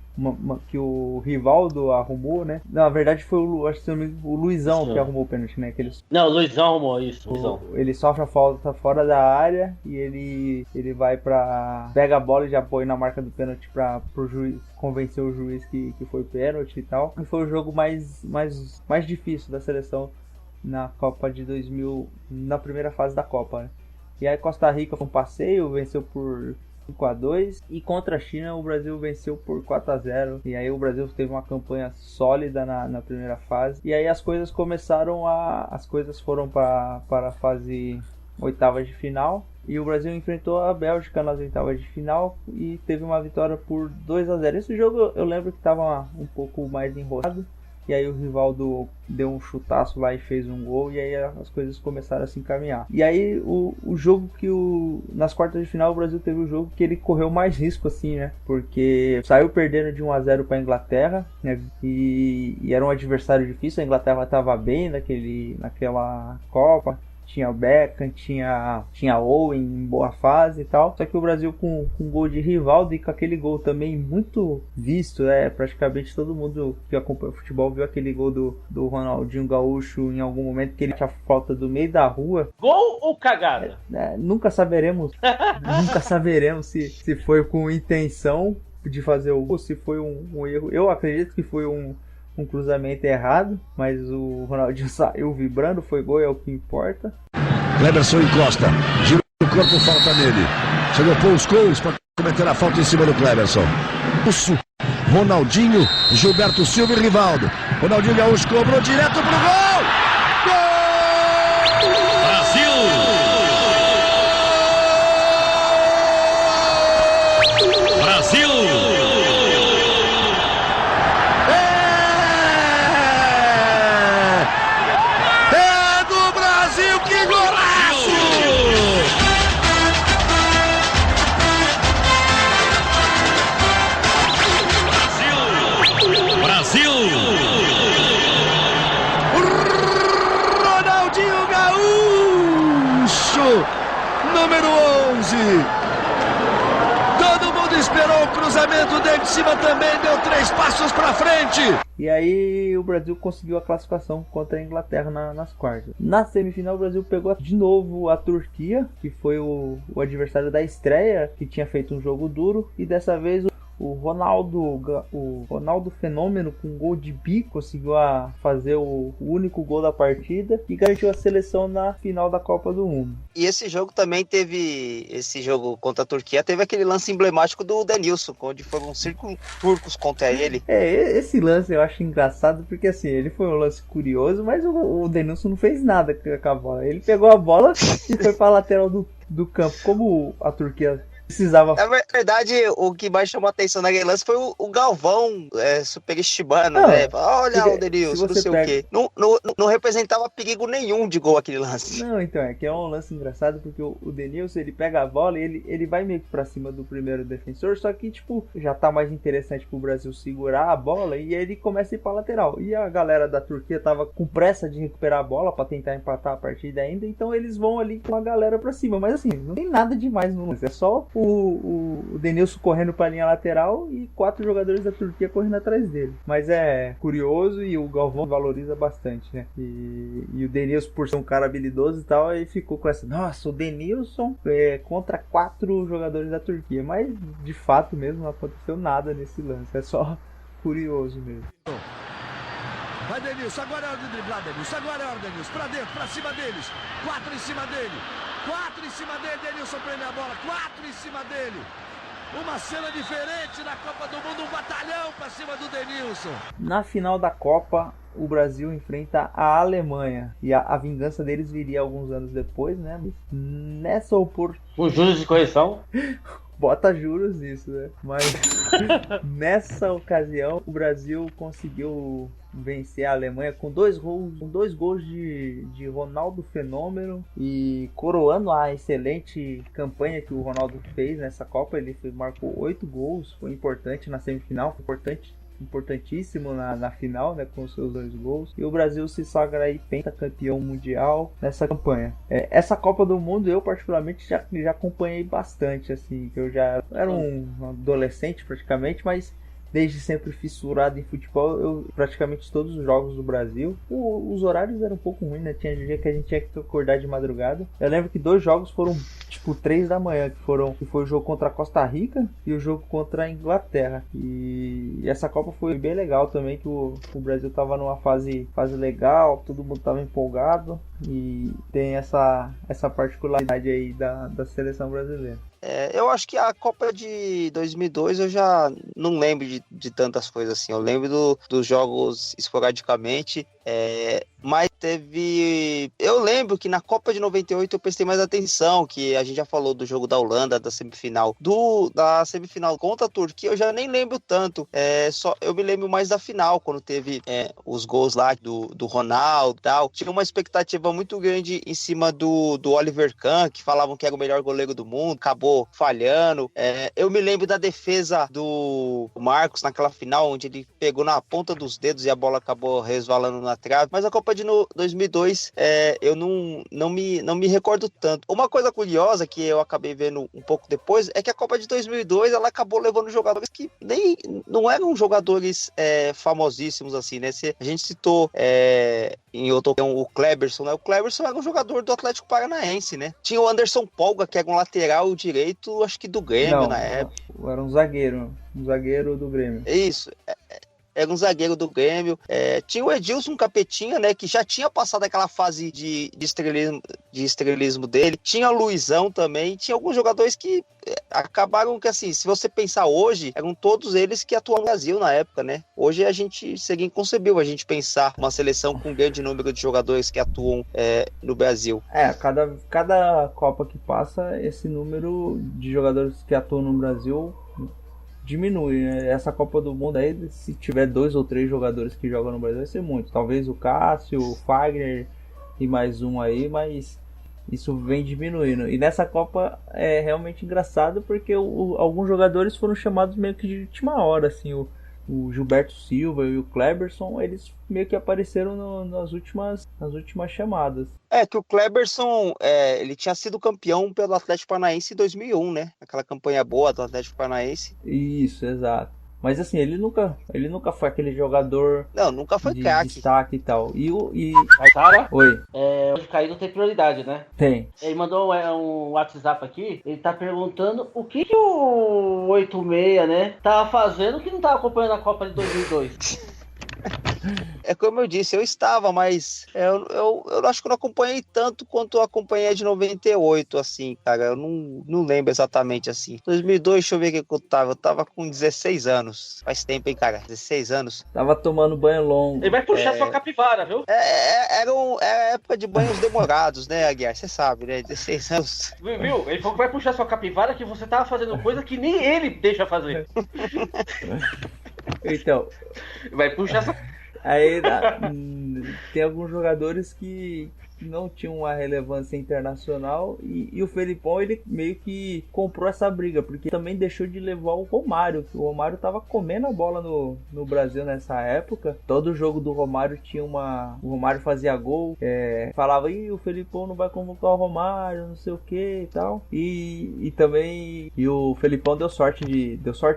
Speaker 1: que o Rivaldo arrumou, né? Não, na verdade foi o Luizão que arrumou o pênalti, né?
Speaker 3: Não, o Luizão arrumou isso.
Speaker 1: Ele sofre a falta fora da área e ele vai pega a bola e já põe na marca do pênalti pro juiz convencer o juiz que foi pênalti e tal. E foi o jogo mais difícil da seleção na Copa de 2000, na primeira fase da Copa, né? E aí Costa Rica foi um passeio, venceu por 5-2, e contra a China o Brasil venceu por 4-0, e aí o Brasil teve uma campanha sólida na primeira fase, e aí as coisas foram para a fase oitavas de final, e o Brasil enfrentou a Bélgica nas oitavas de final e teve uma vitória por 2-0. Esse jogo eu lembro que estava um pouco mais enrolado, e aí o Rivaldo deu um chutaço lá e fez um gol, e aí as coisas começaram a se encaminhar. E aí o jogo nas quartas de final o Brasil teve o jogo que ele correu mais risco, assim, né? Porque saiu perdendo de 1-0 para a Inglaterra, né? E era um adversário difícil, a Inglaterra estava bem naquela Copa. Tinha o Beckham, tinha Owen em boa fase e tal. Só que o Brasil com um gol de Rivaldo e com aquele gol também muito visto, praticamente todo mundo que acompanha o futebol viu aquele gol do Ronaldinho Gaúcho em algum momento, que ele tinha falta do meio da rua.
Speaker 3: Gol ou cagada?
Speaker 1: Nunca saberemos. Nunca saberemos se foi com intenção de fazer o gol, se foi um erro. Eu acredito que foi um cruzamento errado, mas o Ronaldinho saiu vibrando, foi gol, é o que importa.
Speaker 4: Cleberson encosta, gira o corpo, falta nele. Chegou Paul Scholes para cometer a falta em cima do Cleberson. Ronaldinho, Gilberto Silva e Rivaldo. Ronaldinho Gaúcho cobrou direto pro gol! Gol! Brasil! Brasil! Número 11. Todo mundo esperou o cruzamento dele de cima também, deu 3 passos para frente.
Speaker 1: E aí o Brasil conseguiu a classificação contra a Inglaterra nas quartas. Na semifinal o Brasil pegou de novo a Turquia, que foi o adversário da estreia, que tinha feito um jogo duro, e dessa vez o Ronaldo Fenômeno, com gol de bico, conseguiu fazer o único gol da partida e garantiu a seleção na final da Copa do Mundo.
Speaker 2: E esse jogo também teve, esse jogo contra a Turquia, teve aquele lance emblemático do Denilson, onde foram 5 turcos contra ele.
Speaker 1: Esse lance eu acho engraçado, porque assim, ele foi um lance curioso, mas o Denilson não fez nada com a bola. Ele pegou a bola e foi para a lateral do campo, como a Turquia precisava.
Speaker 2: Na verdade, o que mais chamou a atenção naquele lance foi o Galvão superestimando, né? Olha o Denilson, não sei o quê. Não representava perigo nenhum de gol aquele lance.
Speaker 1: Não, então, é que é um lance engraçado, porque o Denilson, ele pega a bola e ele vai meio que pra cima do primeiro defensor, só que, tipo, já tá mais interessante pro Brasil segurar a bola e aí ele começa a ir pra lateral. E a galera da Turquia tava com pressa de recuperar a bola pra tentar empatar a partida ainda, então eles vão ali com a galera pra cima. Mas assim, não tem nada demais no lance, é só o Denilson correndo pra linha lateral e 4 jogadores da Turquia correndo atrás dele. Mas é curioso e o Galvão valoriza bastante, né? E o Denilson, por ser um cara habilidoso e tal, aí ficou com essa, nossa, o Denilson contra 4 jogadores da Turquia. Mas de fato mesmo não aconteceu nada nesse lance, é só curioso mesmo.
Speaker 4: Vai Denilson, agora é hora de driblar, Denilson, agora é hora, Denilson, pra dentro, pra cima deles, 4 em cima dele, 4 em cima dele, Denilson prende a bola, 4 em cima dele. Uma cena diferente na Copa do Mundo, um batalhão pra cima do Denilson.
Speaker 1: Na final da Copa, o Brasil enfrenta a Alemanha. E a vingança deles viria alguns anos depois, né? Nessa oportunidade...
Speaker 3: Com juros de correção?
Speaker 1: Bota juros nisso, né? Mas nessa ocasião, o Brasil conseguiu vencer a Alemanha com 2 gols de Ronaldo Fenômeno, e coroando a excelente campanha que o Ronaldo fez nessa Copa. Ele marcou 8 gols, foi importante na semifinal, foi importantíssimo na final, né, com seus 2 gols, e o Brasil se sagra aí pentacampeão mundial nessa campanha. Essa Copa do Mundo eu particularmente já acompanhei bastante, assim, que eu já era um adolescente praticamente, mas desde sempre fissurado em futebol, eu praticamente todos os jogos do Brasil. Os horários eram um pouco ruins, né? Tinha dia que a gente tinha que acordar de madrugada. Eu lembro que 2 jogos foram tipo 3 da manhã, que foi o jogo contra a Costa Rica e o jogo contra a Inglaterra. E essa Copa foi bem legal também, que o Brasil tava numa fase legal, todo mundo tava empolgado, e tem essa particularidade aí da seleção brasileira.
Speaker 2: Eu acho que a Copa de 2002 eu já não lembro de tantas coisas assim. Eu lembro dos jogos esporadicamente, mas teve... Eu lembro que na Copa de 98 eu prestei mais atenção, que a gente já falou do jogo da Holanda, da semifinal. Da semifinal contra a Turquia eu já nem lembro tanto. Eu me lembro mais da final, quando teve os gols lá do Ronaldo e tal. Tinha uma expectativa muito grande em cima do Oliver Kahn, que falavam que era o melhor goleiro do mundo, acabou falhando. Eu me lembro da defesa do Marcos naquela final, onde ele pegou na ponta dos dedos e a bola acabou resvalando na trave. Mas a Copa de 2002 eu não me recordo tanto. Uma coisa curiosa que eu acabei vendo um pouco depois é que a Copa de 2002 ela acabou levando jogadores que nem não eram jogadores famosíssimos assim, né? A gente citou em outro o Kleberson, né? O Kleberson era um jogador do Atlético Paranaense, né? Tinha o Anderson Polga, que era um lateral direito, acho que do Grêmio na época.
Speaker 1: Era um zagueiro do Grêmio.
Speaker 2: Isso, era um zagueiro do Grêmio. Tinha o Edilson Capetinha, né, que já tinha passado aquela fase de estrelismo dele. Tinha o Luizão também. Tinha alguns jogadores que acabaram que, assim, se você pensar hoje, eram todos eles que atuam no Brasil na época, né? Hoje seria inconcebível a gente pensar uma seleção com um grande número de jogadores que atuam no Brasil.
Speaker 1: Cada Copa que passa, esse número de jogadores que atuam no Brasil diminui, né? Essa Copa do Mundo aí, se tiver 2 ou 3 jogadores que jogam no Brasil, vai ser muito. Talvez o Cássio, o Fagner e mais um aí, mas isso vem diminuindo. E nessa Copa é realmente engraçado, porque alguns jogadores foram chamados meio que de última hora, assim, o Gilberto Silva e o Kleberson, eles meio que apareceram nas últimas chamadas.
Speaker 2: Que o Kleberson, ele tinha sido campeão pelo Atlético Paranaense em 2001, né? Aquela campanha boa do Atlético Paranaense.
Speaker 1: Isso, exato. Mas assim, ele nunca foi aquele jogador
Speaker 2: Não, nunca foi
Speaker 1: de
Speaker 2: craque.
Speaker 1: destaque e tal.
Speaker 3: Mas, cara,
Speaker 1: Oi,
Speaker 3: hoje caído tem prioridade, né?
Speaker 1: tem.
Speaker 3: Ele mandou um WhatsApp aqui, ele tá perguntando o que o 86, né, tava fazendo que não tava acompanhando a Copa de 2002.
Speaker 2: É como eu disse, eu estava, mas eu acho que eu não acompanhei tanto quanto eu acompanhei a de 98, assim, cara. Eu não lembro exatamente, assim. 2002, deixa eu ver o que eu tava. Eu tava com 16 anos. Faz tempo, hein, cara? 16 anos.
Speaker 1: Tava tomando banho longo.
Speaker 3: Ele vai puxar sua capivara, viu?
Speaker 2: Era época de banhos demorados, né, Aguiar? Você sabe, né? 16 anos.
Speaker 3: Viu? Ele falou que vai puxar sua capivara que você tava fazendo coisa que nem ele deixa fazer.
Speaker 1: Então,
Speaker 3: Vai puxar sua...
Speaker 1: aí tem alguns jogadores que não tinham uma relevância internacional e o Felipão, ele meio que comprou essa briga, porque também deixou de levar o Romário, que o Romário tava comendo a bola no Brasil nessa época. Todo jogo do Romário tinha o Romário fazia gol, falava, o Felipão não vai convocar o Romário, não sei o que e tal. E também o Felipão deu sorte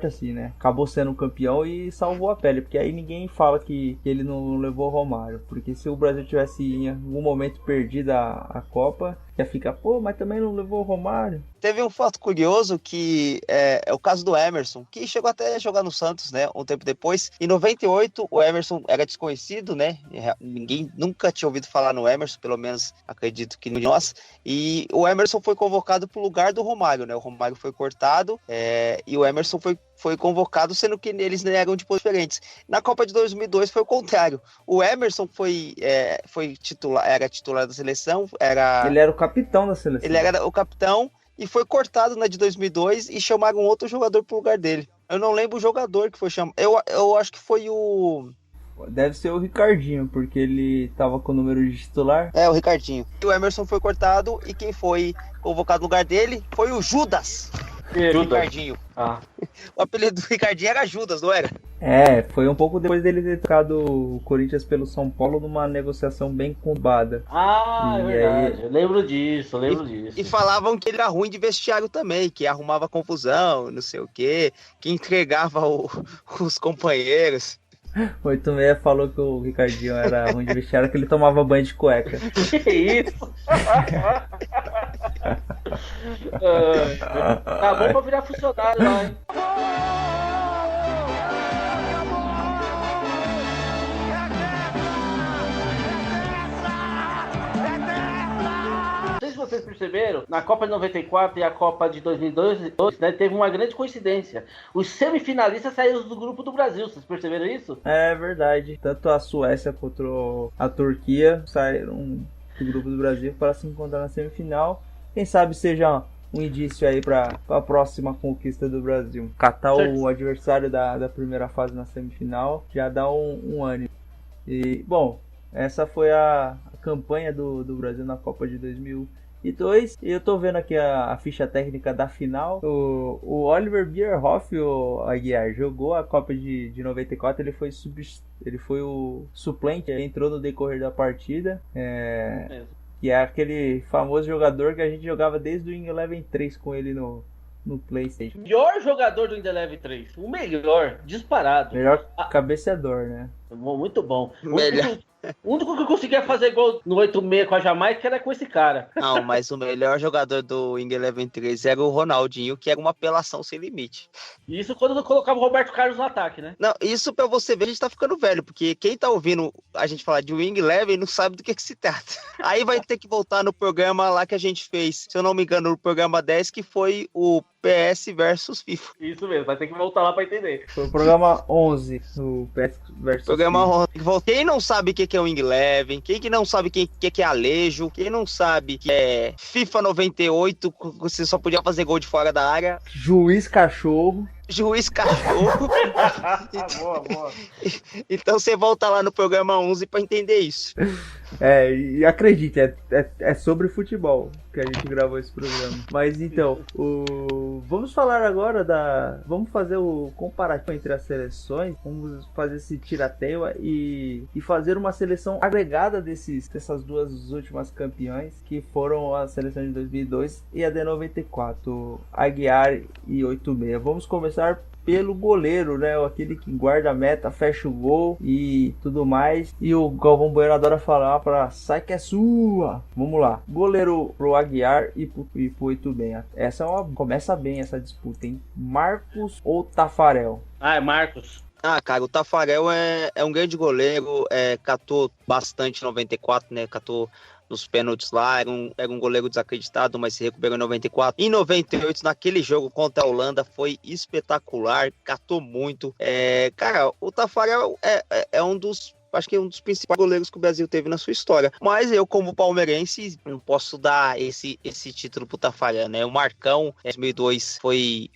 Speaker 1: assim, né? Acabou sendo campeão e salvou a pele, porque aí ninguém fala que ele não levou o Romário, porque se o Brasil tivesse em algum momento perdida a Copa, ia ficar, mas também não levou o Romário.
Speaker 2: Teve um fato curioso que é o caso do Emerson, que chegou até a jogar no Santos, né, um tempo depois. Em 98, o Emerson era desconhecido, né, ninguém nunca tinha ouvido falar no Emerson, pelo menos acredito que nós, e o Emerson foi convocado pro lugar do Romário, né, o Romário foi cortado, e o Emerson foi convocado, sendo que eles eram de posições diferentes. Na Copa de 2002 foi o contrário. O Emerson era titular da seleção,
Speaker 1: ele era o capitão da seleção.
Speaker 2: Ele era o capitão e foi cortado na de 2002 e chamaram outro jogador pro lugar dele. Eu não lembro o jogador que foi chamado. Eu acho que foi o...
Speaker 1: Deve ser o Ricardinho, porque ele tava com o número de titular.
Speaker 2: O Ricardinho. E o Emerson foi cortado e quem foi convocado no lugar dele foi o Judas. Ricardinho. O apelido do Ricardinho era Judas, não era?
Speaker 1: Foi um pouco depois dele ter trocado o Corinthians pelo São Paulo numa negociação bem conturbada.
Speaker 3: É verdade.
Speaker 1: Aí...
Speaker 3: Eu lembro disso.
Speaker 2: E falavam que ele era ruim de vestiário também, que arrumava confusão, não sei o quê, que entregava os companheiros.
Speaker 1: O 86 falou que o Ricardinho era ruim de vestiário, que ele tomava banho de cueca.
Speaker 3: Que isso? Tá bom pra virar funcionário lá, hein? Não sei se vocês perceberam, na Copa de 94 e a Copa de 2002, né, teve uma grande coincidência. Os semifinalistas saíram do grupo do Brasil, vocês perceberam isso?
Speaker 1: É verdade. Tanto a Suécia quanto a Turquia saíram do grupo do Brasil para se encontrar na semifinal. Quem sabe seja um indício aí para a próxima conquista do Brasil. Catar o adversário da primeira fase na semifinal já dá um ânimo. E, bom, essa foi a campanha do Brasil na Copa de 2002. E eu tô vendo aqui a ficha técnica da final. O Oliver Bierhoff, o Aguiar, jogou a Copa de 94. Ele foi o suplente, entrou no decorrer da partida. Que é aquele famoso jogador que a gente jogava desde o Wing Eleven 3 com ele no PlayStation.
Speaker 3: Melhor jogador do Wing Eleven 3. O melhor, disparado.
Speaker 1: Melhor cabeceador, né?
Speaker 3: Muito bom.
Speaker 2: Melhor.
Speaker 3: O único que eu conseguia fazer gol no 8-6 com a Jamaica era com esse cara.
Speaker 2: Não, mas o melhor jogador do Wing Eleven 3 era o Ronaldinho, que era uma apelação sem limite.
Speaker 3: Isso quando eu colocava o Roberto Carlos no ataque, né?
Speaker 2: Não, isso pra você ver, a gente tá ficando velho, porque quem tá ouvindo a gente falar de Wing Eleven não sabe do que se trata. Aí vai ter que voltar no programa lá que a gente fez, se eu não me engano, no programa 10, que foi o PS versus FIFA.
Speaker 3: Isso mesmo, vai ter que voltar lá pra entender.
Speaker 1: Foi o programa 11, o PS versus
Speaker 2: programa FIFA. 11. Quem não sabe o que é Wing Eleven, quem que não sabe o que é Alejo, quem não sabe que é FIFA 98, você só podia fazer gol de fora da área.
Speaker 1: Juiz cachorro.
Speaker 3: Boa.
Speaker 2: Então você volta lá no programa 11 pra entender isso.
Speaker 1: E acredite, é sobre futebol que a gente gravou esse programa. Mas então, vamos falar agora vamos fazer o comparativo entre as seleções. Vamos fazer esse tirateio e fazer uma seleção agregada dessas duas últimas campeões, que foram a seleção de 2002 e a de 94, Aguiar e 86. Vamos começar pelo goleiro, né? Aquele que guarda a meta, fecha o gol e tudo mais. E o Galvão Bueno adora falar para sai que é sua. Vamos lá. Goleiro pro Aguiar e pro Iturbem. Essa começa bem essa disputa, hein? Marcos ou Tafarel?
Speaker 3: Ah, é Marcos.
Speaker 2: Cara, o Tafarel é um grande goleiro, catou bastante em 94, né? Catou nos pênaltis lá, era um goleiro desacreditado, mas se recuperou em 94. Em 98, naquele jogo contra a Holanda, foi espetacular, catou muito. Cara, o Tafarel é um dos... Acho que é um dos principais goleiros que o Brasil teve na sua história. Mas eu, como palmeirense, não posso dar esse título pro Tafarel, né? O Marcão, em 2002, foi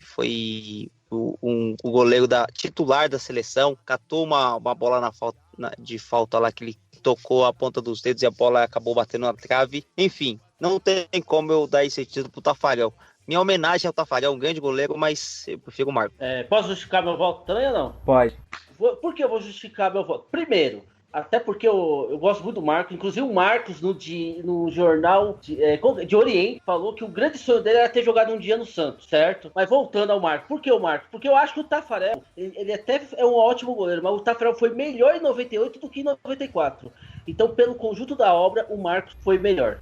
Speaker 2: o goleiro titular da seleção, catou uma bola de falta lá que ele tocou a ponta dos dedos e a bola acabou batendo na trave. Enfim, não tem como eu dar esse título pro Tafarel. Minha homenagem ao Tafarel, um grande goleiro, mas eu prefiro o Marcos.
Speaker 3: Posso justificar meu voto também ou não?
Speaker 1: Pode.
Speaker 3: Por que eu vou justificar meu voto? Primeiro, até porque eu gosto muito do Marcos. Inclusive o Marcos, no jornal de Oriente, falou que o grande sonho dele era ter jogado um dia no Santos, certo? Mas voltando ao Marcos. Por que o Marcos? Porque eu acho que o Tafarel, ele até é um ótimo goleiro, mas o Tafarel foi melhor em 98 do que em 94. Então, pelo conjunto da obra, o Marcos foi melhor.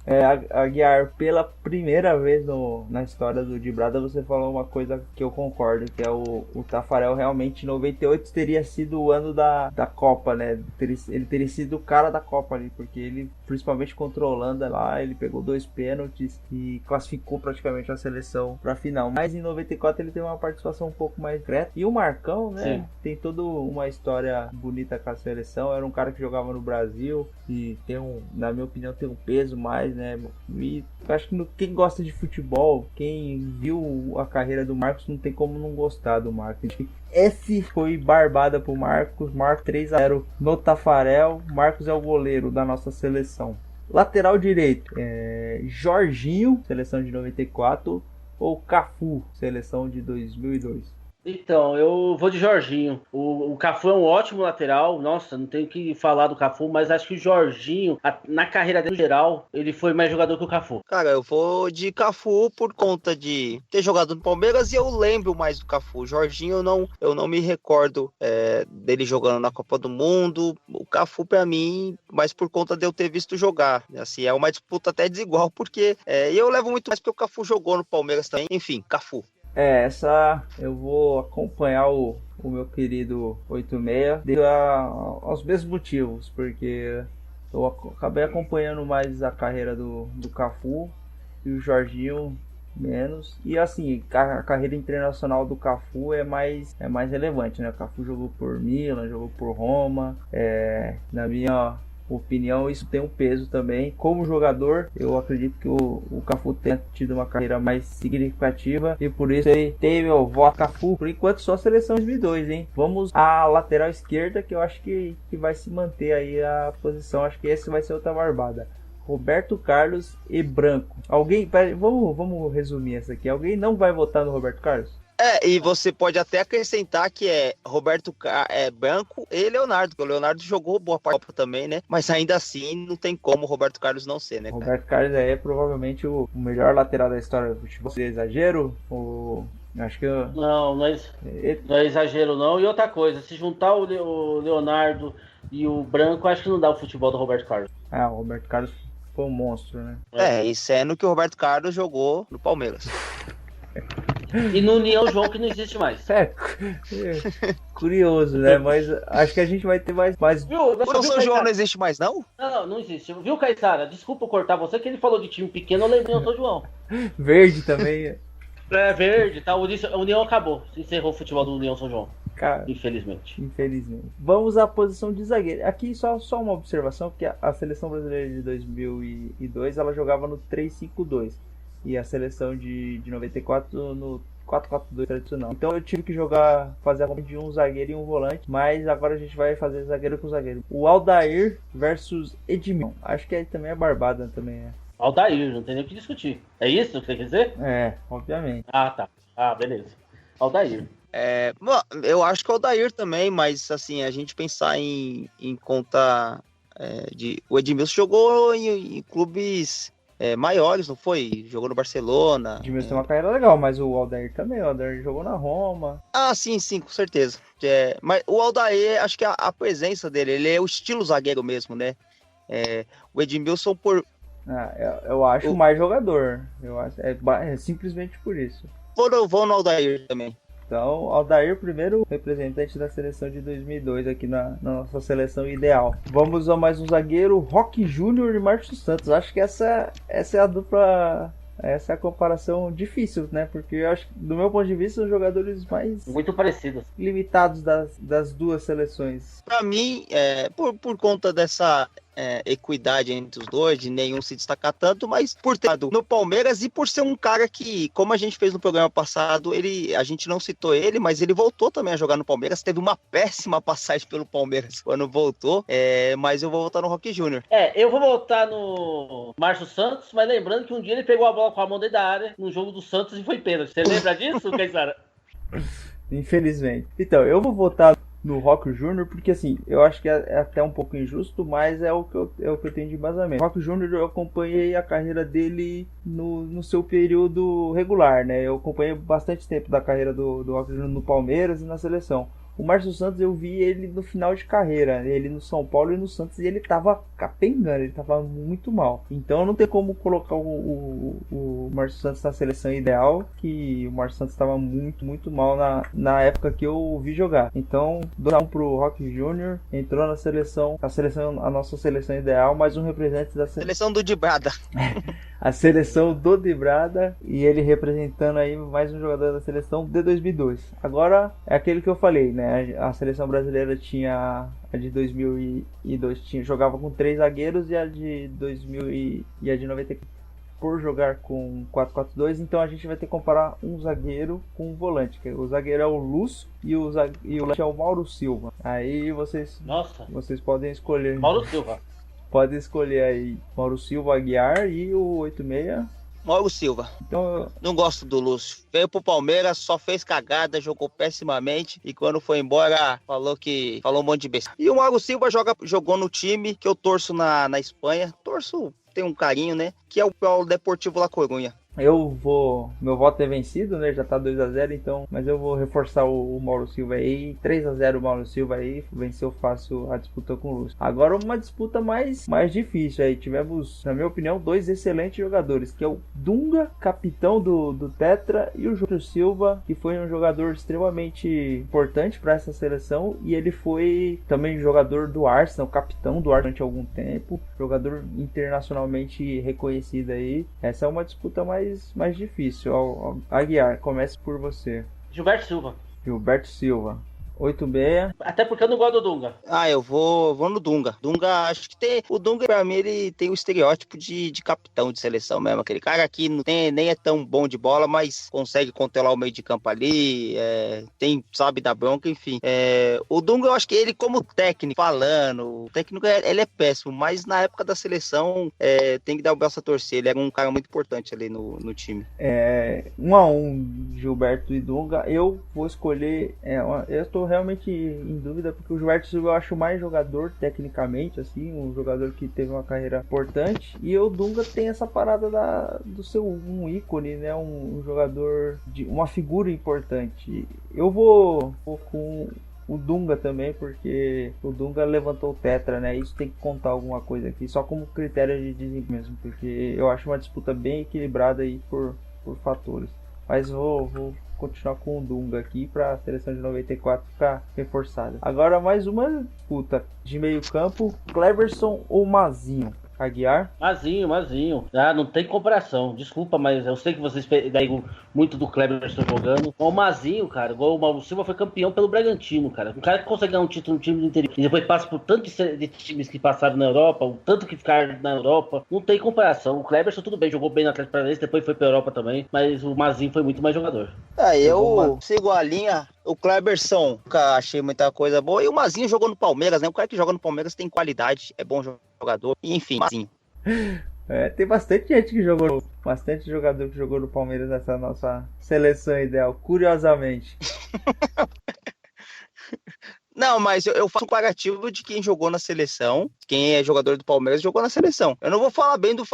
Speaker 1: Aguiar, pela primeira vez na história do Dibrada, você falou uma coisa que eu concordo, que é o Tafarel realmente em 98 teria sido o ano da Copa, né? Ele teria sido o cara da Copa ali, porque ele, principalmente contra a Holanda lá, ele pegou 2 pênaltis e classificou praticamente a seleção pra final. Mas em 94 ele teve uma participação um pouco mais direta. E o Marcão, né? Sim. Tem toda uma história bonita com a seleção. Era um cara que jogava no Brasil e na minha opinião, tem um peso mais, né? E acho que quem gosta de futebol, quem viu a carreira do Marcos, não tem como não gostar do Marcos. Esse foi barbada pro Marcos. Marcos 3-0 no Tafarel. Marcos é o goleiro da nossa seleção. Lateral direito, Jorginho, seleção de 94, ou Cafu, seleção de 2002?
Speaker 3: Então, eu vou de Jorginho. O Cafu é um ótimo lateral. Nossa, não tenho que falar do Cafu, mas acho que o Jorginho, na carreira dele, no geral, ele foi mais jogador que o Cafu.
Speaker 2: Cara, eu vou de Cafu por conta de ter jogado no Palmeiras e eu lembro mais do Cafu. O Jorginho, eu não me recordo dele jogando na Copa do Mundo. O Cafu, pra mim, mas por conta de eu ter visto jogar. Assim, é uma disputa até desigual, porque eu levo muito mais porque o Cafu jogou no Palmeiras também. Enfim, Cafu.
Speaker 1: Essa eu vou acompanhar o meu querido 86 devido aos mesmos motivos, porque eu acabei acompanhando mais a carreira do Cafu e o Jorginho menos. E assim, a carreira internacional do Cafu é mais relevante, né? O Cafu jogou por Milan, jogou por Roma. Na minha opinião, isso tem um peso também. Como jogador, eu acredito que o Cafu tenha tido uma carreira mais significativa e por isso ele teve o voto Cafu. Por enquanto, só a seleção de 2002, hein? Vamos à lateral esquerda, que eu acho que vai se manter aí a posição. Acho que esse vai ser outra barbada. Roberto Carlos e Branco. Vamos resumir essa aqui. Alguém não vai votar no Roberto Carlos?
Speaker 2: E você pode até acrescentar que Branco e Leonardo, porque o Leonardo jogou boa parte da Copa também, né? Mas ainda assim não tem como o Roberto Carlos não ser, né, cara?
Speaker 1: Roberto Carlos é provavelmente o melhor lateral da história do futebol. É exagero? Acho que
Speaker 3: não é exagero não. E outra coisa, se juntar o Leonardo e o Branco, acho que não dá o futebol do Roberto Carlos.
Speaker 1: O Roberto Carlos foi um monstro, né?
Speaker 2: Isso é no que o Roberto Carlos jogou no Palmeiras.
Speaker 3: E no União João, que não existe mais.
Speaker 1: Curioso, né? Mas acho que a gente vai ter mais...
Speaker 2: O São João não existe mais, não?
Speaker 3: Não existe. Viu, Caissara? Desculpa cortar você, que ele falou de time pequeno, eu lembrei do São João.
Speaker 1: Verde também.
Speaker 3: Verde, tá? A União acabou. Encerrou o futebol do União São João.
Speaker 1: Cara,
Speaker 3: infelizmente.
Speaker 1: Vamos à posição de zagueiro. Aqui só uma observação, que a seleção brasileira de 2002, ela jogava no 3-5-2. E a seleção de 94 no 4-4-2 tradicional. Então eu tive que fazer a compra de um zagueiro e um volante, mas agora a gente vai fazer zagueiro com zagueiro. O Aldair versus Edmilson. Acho que aí também é barbada também.
Speaker 3: Aldair, não tem nem o que discutir. É isso que você quer dizer?
Speaker 1: Obviamente.
Speaker 3: Tá. Beleza. Aldair.
Speaker 2: Eu acho que é o Aldair também, mas assim, a gente pensar em conta o Edmilson jogou em clubes maiores, não foi? Jogou no Barcelona.
Speaker 1: Edmilson tem uma carreira legal, mas o Aldair também. O Aldair jogou na Roma.
Speaker 2: Ah, sim, com certeza. Mas o Aldair, acho que a presença dele, ele é o estilo zagueiro mesmo, né? O Edmilson
Speaker 1: Eu acho mais jogador. Eu acho, é simplesmente por isso.
Speaker 2: Vou no Aldair também.
Speaker 1: Então, Aldair, primeiro representante da seleção de 2002 aqui na nossa seleção ideal. Vamos a mais um zagueiro, Roque Júnior e Márcio Santos. Acho que essa é a dupla, essa é a comparação difícil, né? Porque eu acho que, do meu ponto de vista, são jogadores mais
Speaker 3: muito parecidos,
Speaker 1: limitados das duas seleções.
Speaker 2: Para mim, por conta dessa equidade entre os dois, de nenhum se destacar tanto, mas por ter estado no Palmeiras e por ser um cara que, como a gente fez no programa passado, a gente não citou ele, mas ele voltou também a jogar no Palmeiras, teve uma péssima passagem pelo Palmeiras quando voltou, mas eu vou voltar no Roque Júnior.
Speaker 3: Eu vou voltar no Márcio Santos, mas lembrando que um dia ele pegou a bola com a mão dentro da área, no jogo do Santos, e foi pênalti. Você lembra disso, Caissara?
Speaker 1: Infelizmente. Então, eu vou votar no Roque Júnior, porque assim, eu acho que é até um pouco injusto, mas é o que eu tenho de embasamento. O Roque Júnior, eu acompanhei a carreira dele no seu período regular, né? Eu acompanhei bastante tempo da carreira do Roque Júnior no Palmeiras e na seleção. O Márcio Santos, eu vi ele no final de carreira, ele no São Paulo e no Santos, e ele tava capengando, ele tava muito mal. Então não tem como colocar o Márcio Santos na seleção ideal, que o Márcio Santos tava muito, muito mal na época que eu vi jogar. Então, dou um pro Roque Júnior, entrou na seleção, a nossa seleção ideal, mais um representante da
Speaker 2: seleção do Dibrada.
Speaker 1: A seleção do Dibrada, e ele representando aí mais um jogador da seleção de 2002. Agora é aquele que eu falei, né? A seleção brasileira tinha a de 2002 jogava com 3 zagueiros, e a de 2000 e a de 94 por jogar com 4-4-2, então a gente vai ter que comparar um zagueiro com um volante, que o zagueiro é o Lúcio e o volante é o Mauro Silva. Aí vocês podem escolher.
Speaker 3: Mauro Silva.
Speaker 1: Pode escolher aí Mauro Silva, Aguiar e o 86.
Speaker 2: Mauro Silva.
Speaker 1: Então,
Speaker 2: não gosto do Lúcio. Veio pro Palmeiras, só fez cagada, jogou pessimamente e quando foi embora falou um monte de besteira. E o Mauro Silva jogou no time que eu torço na Espanha. Tem um carinho, né? Que é o Deportivo La Coruña.
Speaker 1: Meu voto é vencido, né? Já tá 2-0, então, mas eu vou reforçar o Mauro Silva aí. 3-0 o Mauro Silva aí, venceu fácil a disputa com o Lúcio. Agora uma disputa mais difícil aí. Tivemos, na minha opinião, 2 excelentes jogadores, que é o Dunga, capitão do Tetra, e o Júnior Silva, que foi um jogador extremamente importante para essa seleção, e ele foi também jogador do Arsenal, capitão do Arsenal durante algum tempo, jogador internacionalmente reconhecido aí. Essa é uma disputa mais difícil. Aguiar, comece por você.
Speaker 3: Gilberto Silva.
Speaker 1: 86.
Speaker 3: Até porque eu não gosto do Dunga.
Speaker 2: Eu vou no Dunga. Acho que o Dunga, pra mim, ele tem o estereótipo de capitão de seleção mesmo. Aquele cara que nem é tão bom de bola, mas consegue controlar o meio de campo ali, sabe dar bronca, enfim. O Dunga, eu acho que ele, como técnico, o técnico, ele é péssimo, mas na época da seleção, tem que dar o braço a torcer. Ele era um cara muito importante ali no time.
Speaker 1: 1-1, Gilberto e Dunga. Eu vou escolher, eu estou realmente em dúvida, porque o Gilberto Silva eu acho mais jogador tecnicamente, assim, um jogador que teve uma carreira importante, e o Dunga tem essa parada do seu um ícone, né, um jogador uma figura importante. Eu vou com o Dunga também, porque o Dunga levantou o Tetra, né? Isso tem que contar alguma coisa aqui, só como critério de desempenho mesmo, porque eu acho uma disputa bem equilibrada aí por fatores. Mas vou continuar com o Dunga aqui para a seleção de 94 ficar reforçada. Agora mais uma disputa de meio campo, Cleberson ou Mazinho? Aguiar?
Speaker 3: Mazinho. Não tem comparação. Desculpa, mas eu sei que vocês pegam muito do Cleberson jogando. O Mazinho, cara, igual o Mauro Silva foi campeão pelo Bragantino, cara. Um cara que consegue ganhar um título no time do interior e depois passa por tanto de times que passaram na Europa, o tanto que ficaram na Europa, não tem comparação. O Cleberson, tudo bem, jogou bem no Atlético Paranaense, depois foi pra Europa também, mas o Mazinho foi muito mais jogador.
Speaker 2: Eu sigo a linha. O Cleberson, nunca achei muita coisa boa. E o Mazinho jogou no Palmeiras, né? O cara que joga no Palmeiras tem qualidade, é bom jogador. E, enfim, Mazinho.
Speaker 1: Tem bastante gente que jogou, bastante jogador que jogou no Palmeiras nessa nossa seleção ideal, curiosamente.
Speaker 2: Não, mas eu faço um comparativo de quem jogou na seleção, quem é jogador do Palmeiras jogou na seleção. Eu não vou falar bem do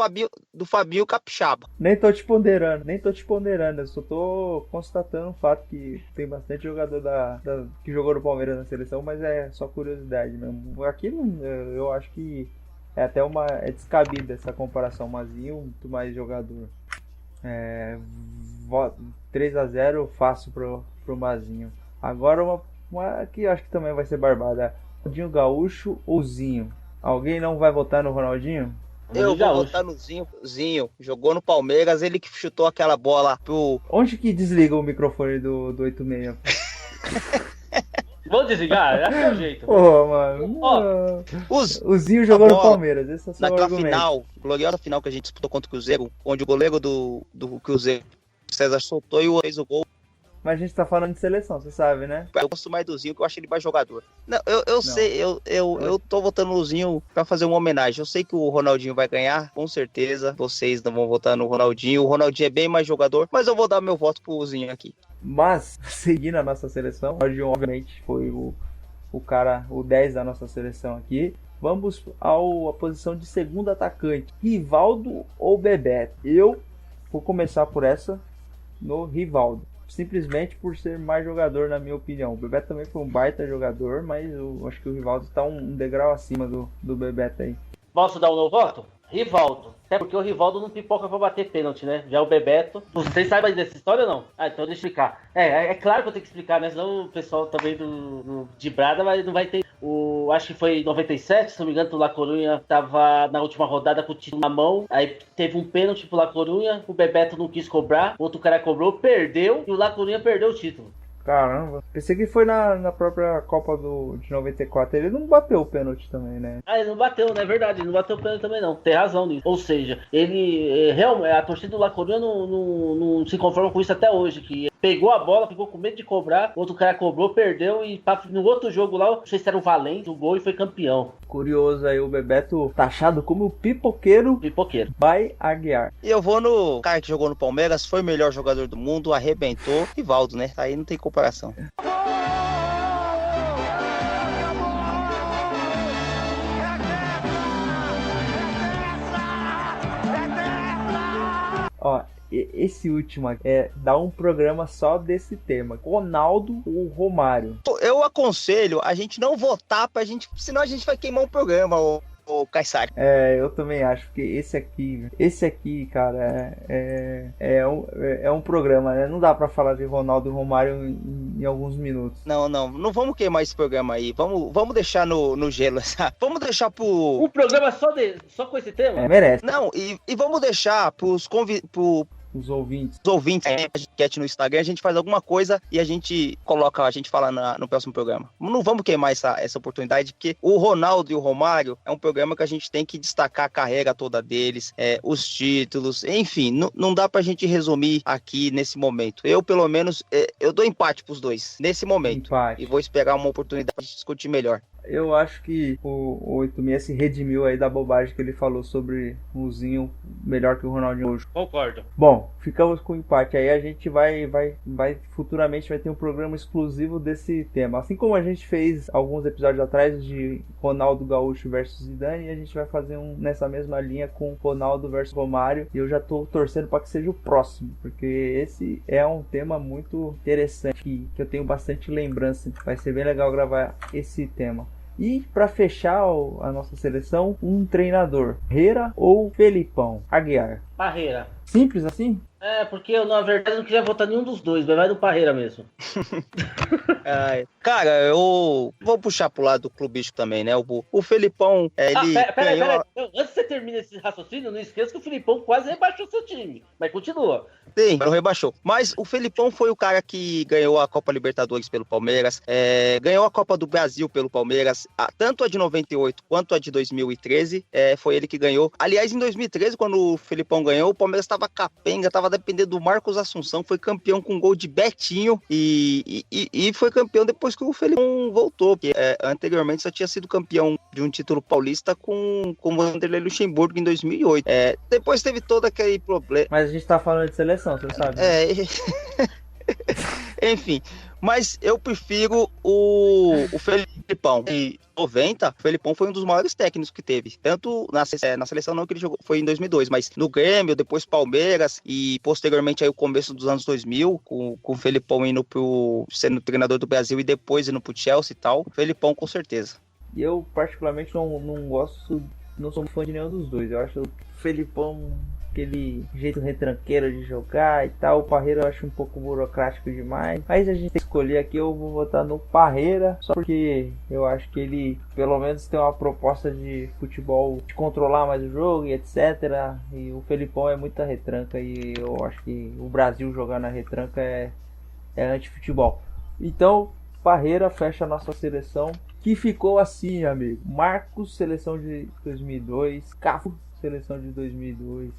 Speaker 2: Fabinho Capixaba.
Speaker 1: Nem tô te ponderando, eu só tô constatando o fato que tem bastante jogador que jogou no Palmeiras na seleção, mas é só curiosidade mesmo. Aqui eu acho que é até é descabida essa comparação, Mazinho muito mais jogador. 3-0 fácil pro Mazinho. Agora uma que eu acho que também vai ser barbada. Ronaldinho Gaúcho ou Zinho? Alguém não vai votar no Ronaldinho?
Speaker 2: Eu vou votar no Zinho. Zinho jogou no Palmeiras, ele que chutou aquela bola pro...
Speaker 1: Onde que desliga o microfone do 86?
Speaker 3: Vou desligar? É o jeito.
Speaker 1: Pô, mano. O Zinho jogou no Palmeiras. Esse é o seu
Speaker 2: naquela
Speaker 1: argumento.
Speaker 2: final, gloriosa final que a gente disputou contra o Cruzeiro, onde o goleiro do Cruzeiro, César, soltou e fez o gol.
Speaker 1: Mas a gente tá falando de seleção, você sabe, né?
Speaker 2: Eu gosto mais do Zinho, que eu acho ele mais jogador. Não, eu sei, eu tô votando no Zinho pra fazer uma homenagem. Eu sei que o Ronaldinho vai ganhar, com certeza. Vocês não vão votar no Ronaldinho. O Ronaldinho é bem mais jogador, mas eu vou dar meu voto pro Zinho aqui.
Speaker 1: Mas, seguindo a nossa seleção, o Ronaldinho obviamente foi o cara, o 10 da nossa seleção aqui. Vamos à posição de segundo atacante. Rivaldo ou Bebeto? Eu vou começar por essa, no Rivaldo. Simplesmente por ser mais jogador, na minha opinião. O Bebeto também foi um baita jogador, mas eu acho que o Rivaldo está um degrau acima do Bebeto aí.
Speaker 3: Posso dar um novo voto? Rivaldo. Até porque o Rivaldo não pipoca pra bater pênalti, né? Já o Bebeto. Vocês sabem dessa história ou não? Então deixa eu explicar. É claro que eu tenho que explicar, né? Senão o pessoal também de Brada não vai ter. Acho que foi em 97, se não me engano, o La Coruña tava na última rodada com o título na mão. Aí teve um pênalti pro La Coruña, o Bebeto não quis cobrar, o outro cara cobrou, perdeu e o La Coruña perdeu o título.
Speaker 1: Caramba, pensei que foi na própria Copa de 94. Ele não bateu o pênalti também, né?
Speaker 3: Ele não bateu, não é verdade, ele não bateu o pênalti também não, tem razão nisso. Ou seja, ele realmente, a torcida do La Coruña não se conforma com isso até hoje, que pegou a bola, ficou com medo de cobrar, outro cara cobrou, perdeu e no outro jogo lá, não sei se era o Valente, o gol e foi campeão.
Speaker 1: Curioso aí, o Bebeto taxado como pipoqueiro by Aguiar.
Speaker 2: E eu vou no cara que jogou no Palmeiras, foi o melhor jogador do mundo, arrebentou, Rivaldo, né? Aí não tem comparação.
Speaker 1: Ó, esse último aqui dá um programa só desse tema. Ronaldo ou Romário?
Speaker 2: Eu aconselho a gente não votar senão a gente vai queimar um programa, ô Caissari.
Speaker 1: Eu também acho que esse aqui, cara, é um programa, né? Não dá pra falar de Ronaldo e Romário em alguns minutos.
Speaker 2: Não vamos queimar esse programa aí. Vamos deixar no gelo. Vamos deixar pro...
Speaker 3: Um programa só com esse tema?
Speaker 1: Merece.
Speaker 2: Não, e vamos deixar pros
Speaker 1: os ouvintes.
Speaker 2: Os ouvintes, enquete no Instagram, a gente faz alguma coisa e a gente fala no próximo programa. Não vamos queimar essa oportunidade, porque o Ronaldo e o Romário é um programa que a gente tem que destacar a carreira toda deles, os títulos, enfim, não dá pra gente resumir aqui nesse momento. Eu, pelo menos, eu dou empate pros dois, nesse momento.
Speaker 1: Empate.
Speaker 2: E vou esperar uma oportunidade pra gente discutir melhor.
Speaker 1: Eu acho que o 86 se redimiu aí da bobagem que ele falou sobre o Zinho melhor que o Ronaldinho hoje.
Speaker 3: Concordo.
Speaker 1: Bom, ficamos com o empate. Aí a gente vai futuramente vai ter um programa exclusivo desse tema. Assim como a gente fez alguns episódios atrás de Ronaldo Gaúcho versus Zidane, a gente vai fazer um nessa mesma linha com Ronaldo versus Romário. E eu já tô torcendo para que seja o próximo, porque esse é um tema muito interessante que eu tenho bastante lembrança. Vai ser bem legal gravar esse tema. E para fechar a nossa seleção, um treinador, Parreira ou Felipão? Aguiar.
Speaker 3: Parreira.
Speaker 1: Simples assim?
Speaker 3: Porque eu, na verdade, não queria votar nenhum dos dois, mas vai do Parreira mesmo.
Speaker 2: Cara, eu vou puxar pro lado do clubístico também, né? O Felipão, ele
Speaker 3: Pera. Antes que você termine esse raciocínio, não esqueça que o Felipão quase rebaixou seu time. Mas continua.
Speaker 2: Sim, não rebaixou. Mas o Felipão foi o cara que ganhou a Copa Libertadores pelo Palmeiras, ganhou a Copa do Brasil pelo Palmeiras, tanto a de 98 quanto a de 2013, foi ele que ganhou. Aliás, em 2013, quando o Felipão ganhou, o Palmeiras estava capenga, estava dependendo do Marcos Assunção, foi campeão com gol de Betinho e foi campeão depois que o Felipão voltou, porque anteriormente só tinha sido campeão de um título paulista com o Vanderlei Luxemburgo em 2008. Depois teve todo aquele problema.
Speaker 1: Mas a gente tá falando de seleção, você sabe.
Speaker 2: Enfim, Mas eu prefiro o Felipão. Em 90, o Felipão foi um dos maiores técnicos que teve. Tanto na seleção não que ele jogou, foi em 2002, mas no Grêmio, depois Palmeiras e posteriormente aí o começo dos anos 2000, com o Felipão indo sendo treinador do Brasil e depois indo pro Chelsea e tal. Felipão com certeza.
Speaker 1: E eu particularmente não gosto, não sou fã de nenhum dos dois. Eu acho o Felipão aquele jeito retranqueiro de jogar e tal. O Parreira eu acho um pouco burocrático demais. Mas a gente tem que escolher aqui, eu vou votar no Parreira, só porque eu acho que ele pelo menos tem uma proposta de futebol, de controlar mais o jogo e etc. E o Felipão é muita retranca e eu acho que o Brasil jogar na retranca é anti-futebol. Então, Parreira fecha a nossa seleção, que ficou assim, amigo. Marcos, seleção de 2002. Cafu, seleção de 2002.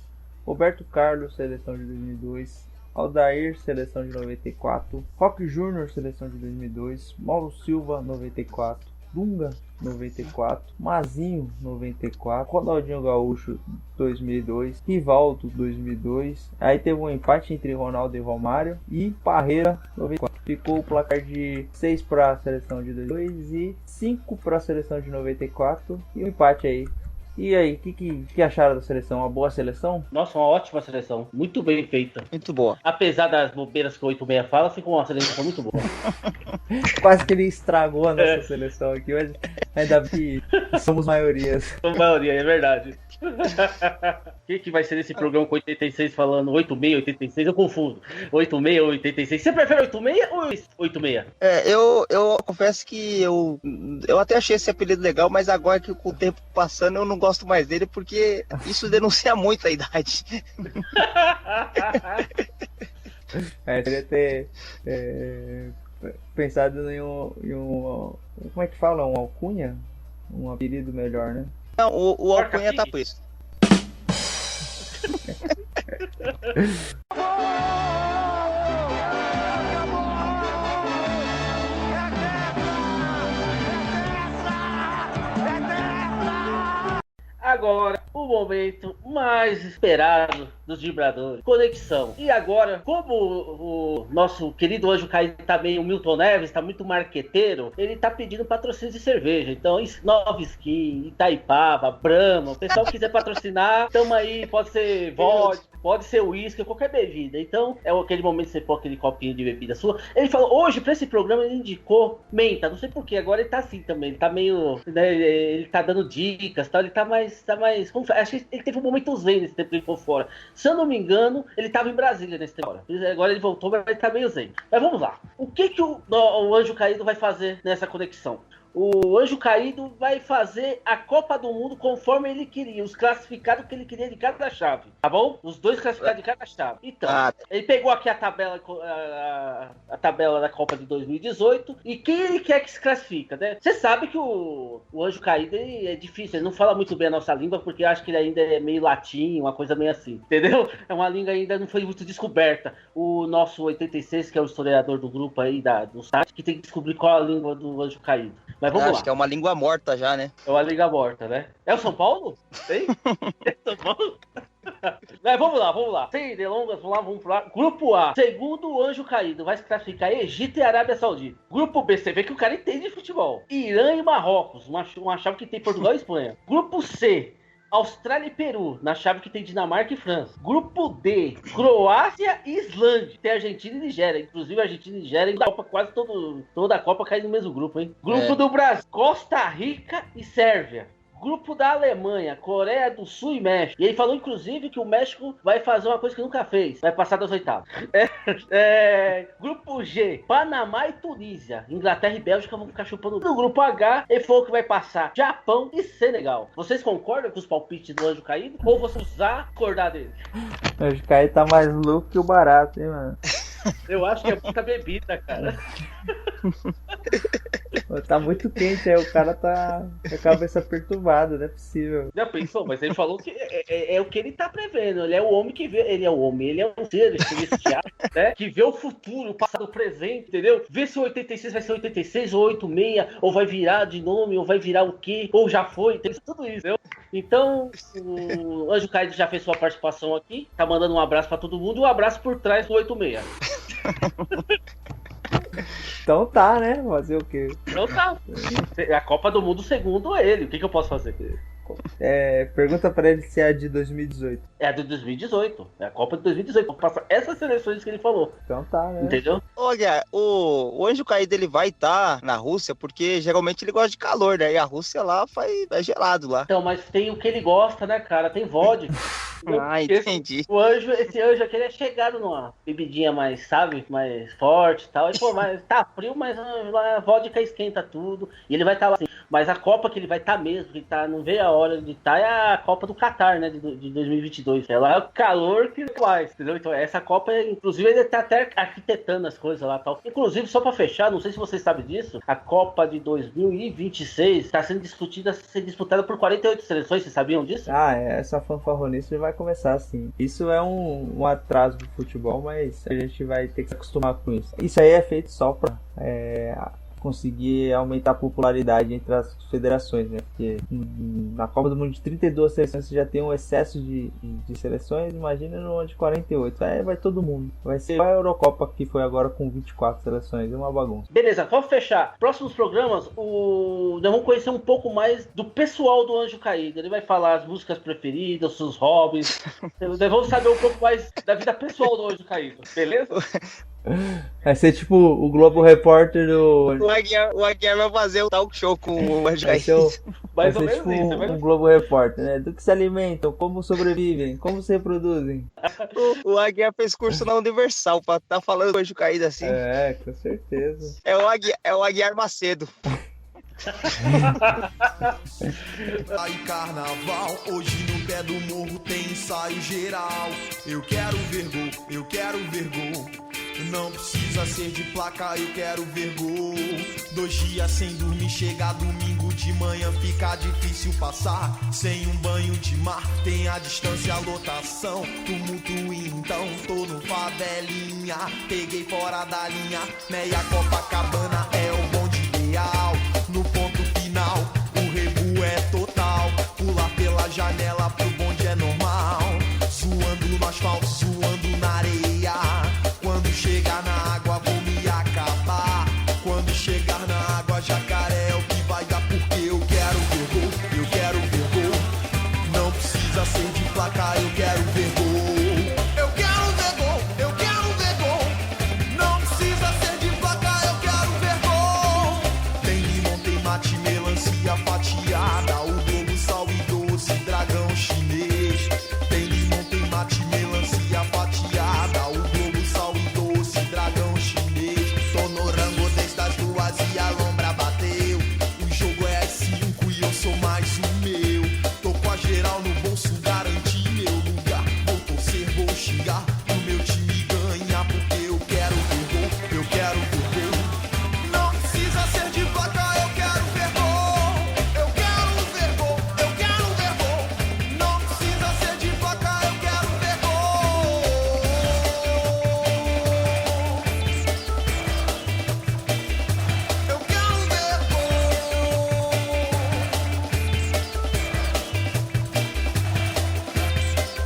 Speaker 1: Roberto Carlos, seleção de 2002. Aldair, seleção de 94. Roque Júnior, seleção de 2002. Mauro Silva, 94. Dunga, 94. Mazinho, 94. Ronaldinho Gaúcho, 2002. Rivaldo, 2002. Aí teve um empate entre Ronaldo e Romário. E Parreira, 94. Ficou o placar de 6 para a seleção de 2002 e 5 para a seleção de 94. E um empate aí. E aí, o que acharam da seleção? Uma boa seleção?
Speaker 3: Nossa, uma ótima seleção. Muito bem feita.
Speaker 2: Muito boa.
Speaker 3: Apesar das bobeiras que o 86 fala, ficou uma seleção muito boa.
Speaker 1: Quase que ele estragou a nossa seleção aqui, mas ainda bem que somos maiorias.
Speaker 3: Somos maioria, é verdade. O que vai ser nesse programa com 86 falando 86, 86? Eu confundo. 86 ou 86? Você prefere 86 ou 86?
Speaker 2: Eu confesso que eu até achei esse apelido legal, mas agora que com o tempo passando eu não gosto mais dele, porque isso denuncia muito a idade.
Speaker 1: Queria ter pensado em um. Como é que fala? Um alcunha? Um apelido melhor, né?
Speaker 2: Não, o alcunha tá por isso.
Speaker 3: Agora, o momento mais esperado dos vibradores. Conexão. E agora, como o nosso querido anjo caído tá meio Milton Neves, tá muito marqueteiro, ele tá pedindo patrocínio de cerveja. Então, Nova Skin, Itaipava, Brahma, o pessoal que quiser patrocinar, tamo aí, pode ser vodka, pode ser uísque, qualquer bebida. Então, é aquele momento que você põe aquele copinho de bebida sua. Ele falou, hoje, pra esse programa, ele indicou menta. Não sei porquê, agora ele tá assim também. Ele tá meio, né, ele tá dando dicas, tá? Ele tá mais acho que ele teve um momento zen nesse tempo que ele ficou fora. Se eu não me engano, ele tava em Brasília nesse tempo. Agora ele voltou, mas ele tá meio zen. Mas vamos lá. O que o Anjo Caído vai fazer nessa conexão? O Anjo Caído vai fazer a Copa do Mundo conforme ele queria, os classificados que ele queria de cada chave, tá bom? Os dois classificados de cada chave. Então, ele pegou aqui a tabela da Copa de 2018 e quem ele quer que se classifica, né? Você sabe que o Anjo Caído ele é difícil, ele não fala muito bem a nossa língua porque eu acho que ele ainda é meio latim, uma coisa meio assim, entendeu? É uma língua ainda não foi muito descoberta. O nosso 86, que é o historiador do grupo aí, do site, que tem que descobrir qual é a língua do Anjo Caído. Mas vamos lá.
Speaker 2: Acho que é uma língua morta já, né?
Speaker 3: É uma língua morta, né? É o São Paulo? Tem? É São Paulo? Mas vamos lá. Sem delongas, vamos lá. Grupo A, segundo o Anjo Caído, vai se classificar Egito e Arábia Saudita. Grupo B, você vê que o cara entende de futebol. Irã e Marrocos, uma chave que tem Portugal e Espanha. Grupo C, Austrália e Peru, na chave que tem Dinamarca e França. Grupo D, Croácia e Islândia. Tem Argentina e Nigéria. Inclusive, a Argentina e Nigéria, da Copa, quase toda a Copa cai no mesmo grupo, hein? Grupo do Brasil, Costa Rica e Sérvia. Grupo da Alemanha, Coreia do Sul e México. E ele falou, inclusive, que o México vai fazer uma coisa que nunca fez. Vai passar das oitavas. Grupo G, Panamá e Tunísia. Inglaterra e Bélgica vão ficar chupando. No grupo H, ele falou que vai passar Japão e Senegal. Vocês concordam com os palpites do Anjo Caído? Ou vocês usar acordar dele?
Speaker 1: O Anjo Caído tá mais louco que o barato, hein, mano?
Speaker 3: Eu acho que é muita bebida, cara.
Speaker 1: Tá muito quente aí, o cara tá com a cabeça perturbada, não é possível.
Speaker 3: Já pensou? Mas ele falou que é o que ele tá prevendo. Ele é o homem que vê. Ele é o homem, ele é um ser celestial, né? Que vê o futuro, o passado, o presente, entendeu? Vê se o 86 vai ser 86 ou 86, ou vai virar de nome, ou vai virar o quê? Ou já foi, tem tudo isso, entendeu? Então, o Anjo Caído já fez sua participação aqui, tá mandando um abraço pra todo mundo e um abraço por trás do 86.
Speaker 1: Então tá, né? Fazer o quê?
Speaker 3: Então tá. A Copa do Mundo segundo ele. O que eu posso fazer?
Speaker 1: Pergunta pra ele se é a de 2018.
Speaker 3: É a de 2018. É a Copa de 2018. Passa essas seleções que ele falou.
Speaker 1: Então tá, né?
Speaker 3: Entendeu?
Speaker 2: Olha, o Anjo Caído ele vai estar na Rússia porque geralmente ele gosta de calor, né? E a Rússia lá é gelado lá.
Speaker 3: Então, mas tem o que ele gosta, né, cara? Tem vodka.
Speaker 2: Ah, entendi.
Speaker 3: Esse anjo aqui, ele é chegado numa bebidinha mais, sabe? Mais forte e tal. E, pô, mas tá frio, mas a vodka esquenta tudo. E ele vai estar lá assim. Mas a Copa que ele vai estar mesmo, que tá, não vê a hora de estar, é a Copa do Catar, né? De 2022. É lá o calor que faz, entendeu? Então, essa Copa, inclusive, ele tá até arquitetando as coisas lá e tal. Inclusive, só pra fechar, não sei se vocês sabem disso, a Copa de 2026 tá sendo disputada por 48 seleções. Vocês sabiam disso?
Speaker 1: Essa fanfarronice vai começar assim. Isso é um atraso do futebol, mas a gente vai ter que se acostumar com isso. Isso aí é feito só pra conseguir aumentar a popularidade entre as federações, né? Porque na Copa do Mundo de 32 seleções você já tem um excesso de seleções, imagina no de 48. Aí vai todo mundo. Vai ser igual a Eurocopa que foi agora com 24 seleções, é uma bagunça.
Speaker 3: Beleza, vamos fechar. Próximos programas, nós vamos conhecer um pouco mais do pessoal do Anjo Caído. Ele vai falar as músicas preferidas, seus hobbies. Nós vamos saber um pouco mais da vida pessoal do Anjo Caído, beleza?
Speaker 1: Vai ser tipo o Globo Repórter do...
Speaker 2: O Aguiar vai fazer o talk show com o Anjo Caído.
Speaker 3: Mais ou
Speaker 1: ser
Speaker 3: menos
Speaker 1: tipo
Speaker 3: isso.
Speaker 1: um Globo Repórter, né? Do que se alimentam, como sobrevivem, como se reproduzem.
Speaker 2: O Aguiar fez curso na Universal pra tá falando com o Anjo Caído assim.
Speaker 1: Com certeza.
Speaker 2: É o Aguiar Macedo.
Speaker 7: Aí carnaval, hoje no pé do morro tem ensaio geral. Eu quero ver gol, eu quero ver gol. Não precisa ser de placa, eu quero ver gol. 2 dias sem dormir, chega domingo de manhã, fica difícil passar. Sem um banho de mar, tem a distância, a lotação. Tumulto então, tô no favelinha. Peguei fora da linha, meia Copacabana é o bonde ideal. No ponto final, o rebu é total. Pular pela janela pro bonde é normal. Suando no asfalto, suando na areia. Quando chegar na água vou me acabar. Quando chegar na água, jacaré é o que vai dar. Porque eu quero ver gol, eu quero ver gol. Não precisa ser de placa, eu quero ver gol. Eu quero ver gol, eu quero ver gol. Não precisa ser de placa, eu quero ver gol. Tem limão, tem mate, melancia fatiada. O globo, sal e doce, dragão chinês. Tem limão, tem mate, melancia fatiada. O globo, sal e doce, dragão chinês. Tô no rango desde as 2 e a lombra bateu. O jogo é às 5 e eu sou mais o meu. Tô com a geral no bolso, garanti meu lugar. Vou torcer, vou xingar pro meu time ganhar. Porque eu quero ver gol, eu quero ver gol. Não precisa ser de placa, eu quero ver gol. Eu quero ver gol, eu quero ver gol. Não precisa ser de placa, eu quero ver gol. Eu quero ver gol.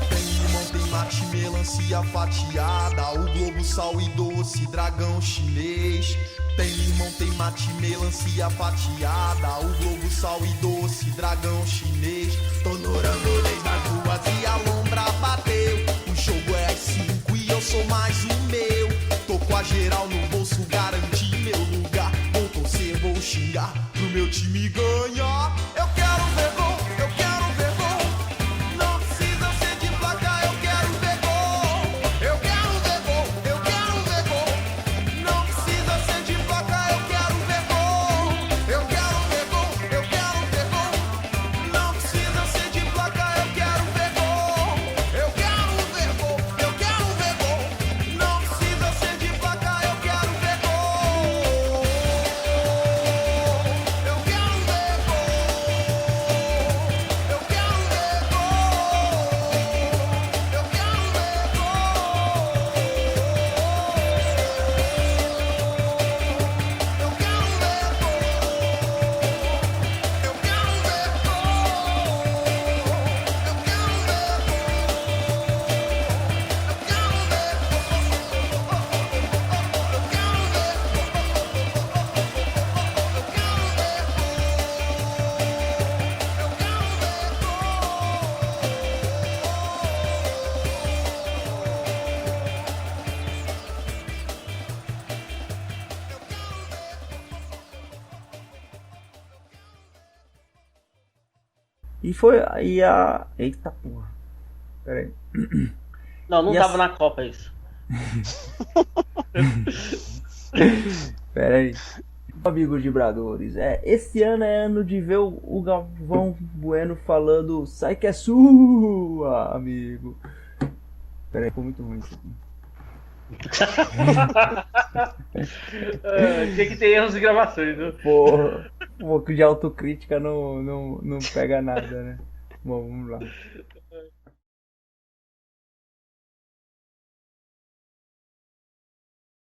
Speaker 7: Tem limão, tem mate, melancia fatiada. O globo, sal e doce, dragão chinês. Tem limão, tem mate, melancia fatiada. O globo, sal e doce, dragão chinês. Tô no rango desde as 2 e a lombra bateu. O jogo é às 5 e eu sou mais o meu. Tô com a geral no bolso, garanti meu lugar. Vou torcer, vou xingar pro meu time ganhar. Eu quero ver gol, eu quero ver gol. Não precisa ser de placa, eu quero ver gol. Eu quero ver gol, eu quero ver gol. Não precisa ser de placa, eu quero ver gol. Eu quero ver gol, eu quero ver gol. Não precisa ser de placa, eu quero ver gol. Eu quero ver gol, eu quero ver gol. Não precisa ser de placa, eu quero ver gol. Eu quero ver gol.
Speaker 1: E foi. E a. Eita porra. Pera aí.
Speaker 3: Não
Speaker 1: E
Speaker 3: tava na Copa isso.
Speaker 1: Pera aí. Amigos vibradores, esse ano é ano de ver o Galvão Bueno falando sai que é sua, amigo. Pera aí, ficou muito ruim isso aqui.
Speaker 3: Tinha que ter erros de gravações, viu?
Speaker 1: Porra, um pouco de autocrítica não pega nada, né? Bom, vamos lá.